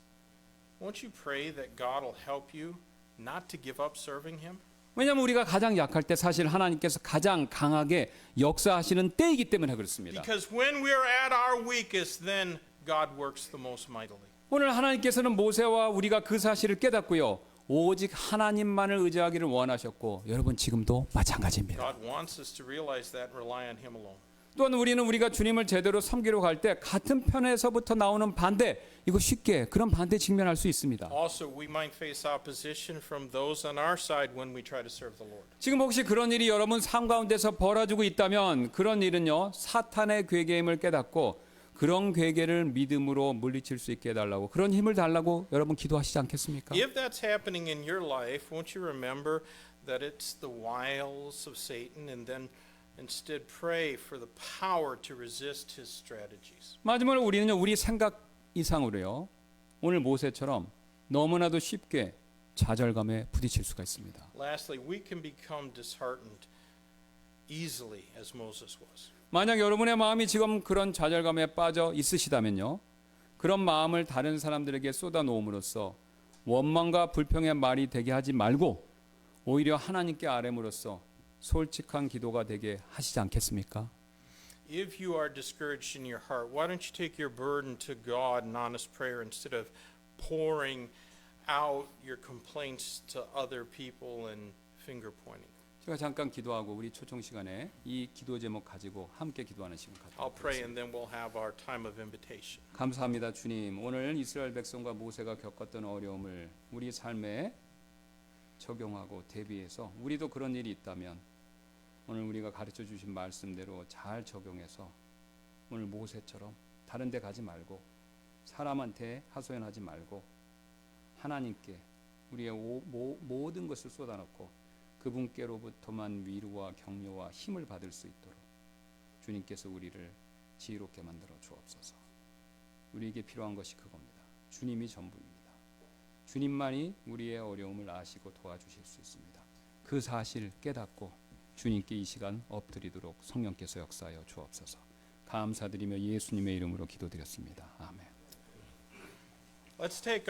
won't you pray that God will help you not to give up serving Him? 왜냐하면 우리가 가장 약할 때 사실 하나님께서 가장 강하게 역사하시는 때이기 때문에 그렇습니다. Because when we are at our weakest, then God works the most mightily. 오늘 하나님께서는 모세와 우리가 그 사실을 깨닫고요. 오직 하나님만을 의지하기를 원하셨고 여러분 지금도 마찬가지입니다. God wants us to realize that and rely on Him alone. 또한 우리는 우리가 주님을 제대로 섬기려 갈 때 같은 편에서부터 나오는 반대 이거 쉽게 그런 반대 직면할 수 있습니다. Also, we might face opposition from those on our side when we try to serve the Lord. 지금 혹시 그런 일이 여러분 삶 가운데서 벌어지고 있다면 그런 일은요 사탄의 괴계임을 깨닫고 그런 괴계를 믿음으로 물리칠 수 있게 해달라고 그런 힘을 달라고 여러분 기도하시지 않겠습니까? If that's happening in your life, won't you remember that it's the wiles of Satan, and then instead pray for the power to resist his strategies. 마지막으로 우리는요 우리 생각 이상으로요 오늘 모세처럼 너무나도 쉽게 좌절감에 부딪힐 수가 있습니다. Lastly, we can become disheartened easily as Moses was. 만약 여러분의 마음이 지금 그런 좌절감에 빠져 있으시다면요 그런 마음을 다른 사람들에게 쏟아놓음으로써 원망과 불평의 말이 되게 하지 말고 오히려 하나님께 아뢰므로써 솔직한 기도가 되게 하시지 않겠습니까? If you are discouraged in your heart, why don't you take your burden to God in honest prayer instead of pouring out your complaints to other people and finger pointing? 제가 잠깐 기도하고 우리 초청 시간에 이 기도 제목 가지고 함께 기도하는 시간 I'll 갖도록 pray 하겠습니다. and then we'll have our time of invitation. 감사합니다 주님. 오늘 이스라엘 백성과 모세가 겪었던 어려움을 우리 삶에 적용하고 대비해서 우리도 그런 일이 있다면 오늘 우리가 가르쳐 주신 말씀대로 잘 적용해서 오늘 모세처럼 다른 데 가지 말고 사람한테 하소연하지 말고 하나님께 우리의 모든 것을 쏟아놓고 그분께로부터만 위로와 격려와 힘을 받을 수 있도록 주님께서 우리를 지혜롭게 만들어 주옵소서. 우리에게 필요한 것이 그겁니다. 주님이 전부입니다. 주님만이 우리의 어려움을 아시고 도와주실 수 있습니다. 그 사실 깨닫고 주님께 이 시간 엎드리도록 성령께서 역사하여 주옵소서. 감사드리며 예수님의 이름으로 기도드렸습니다. 아멘. Let's take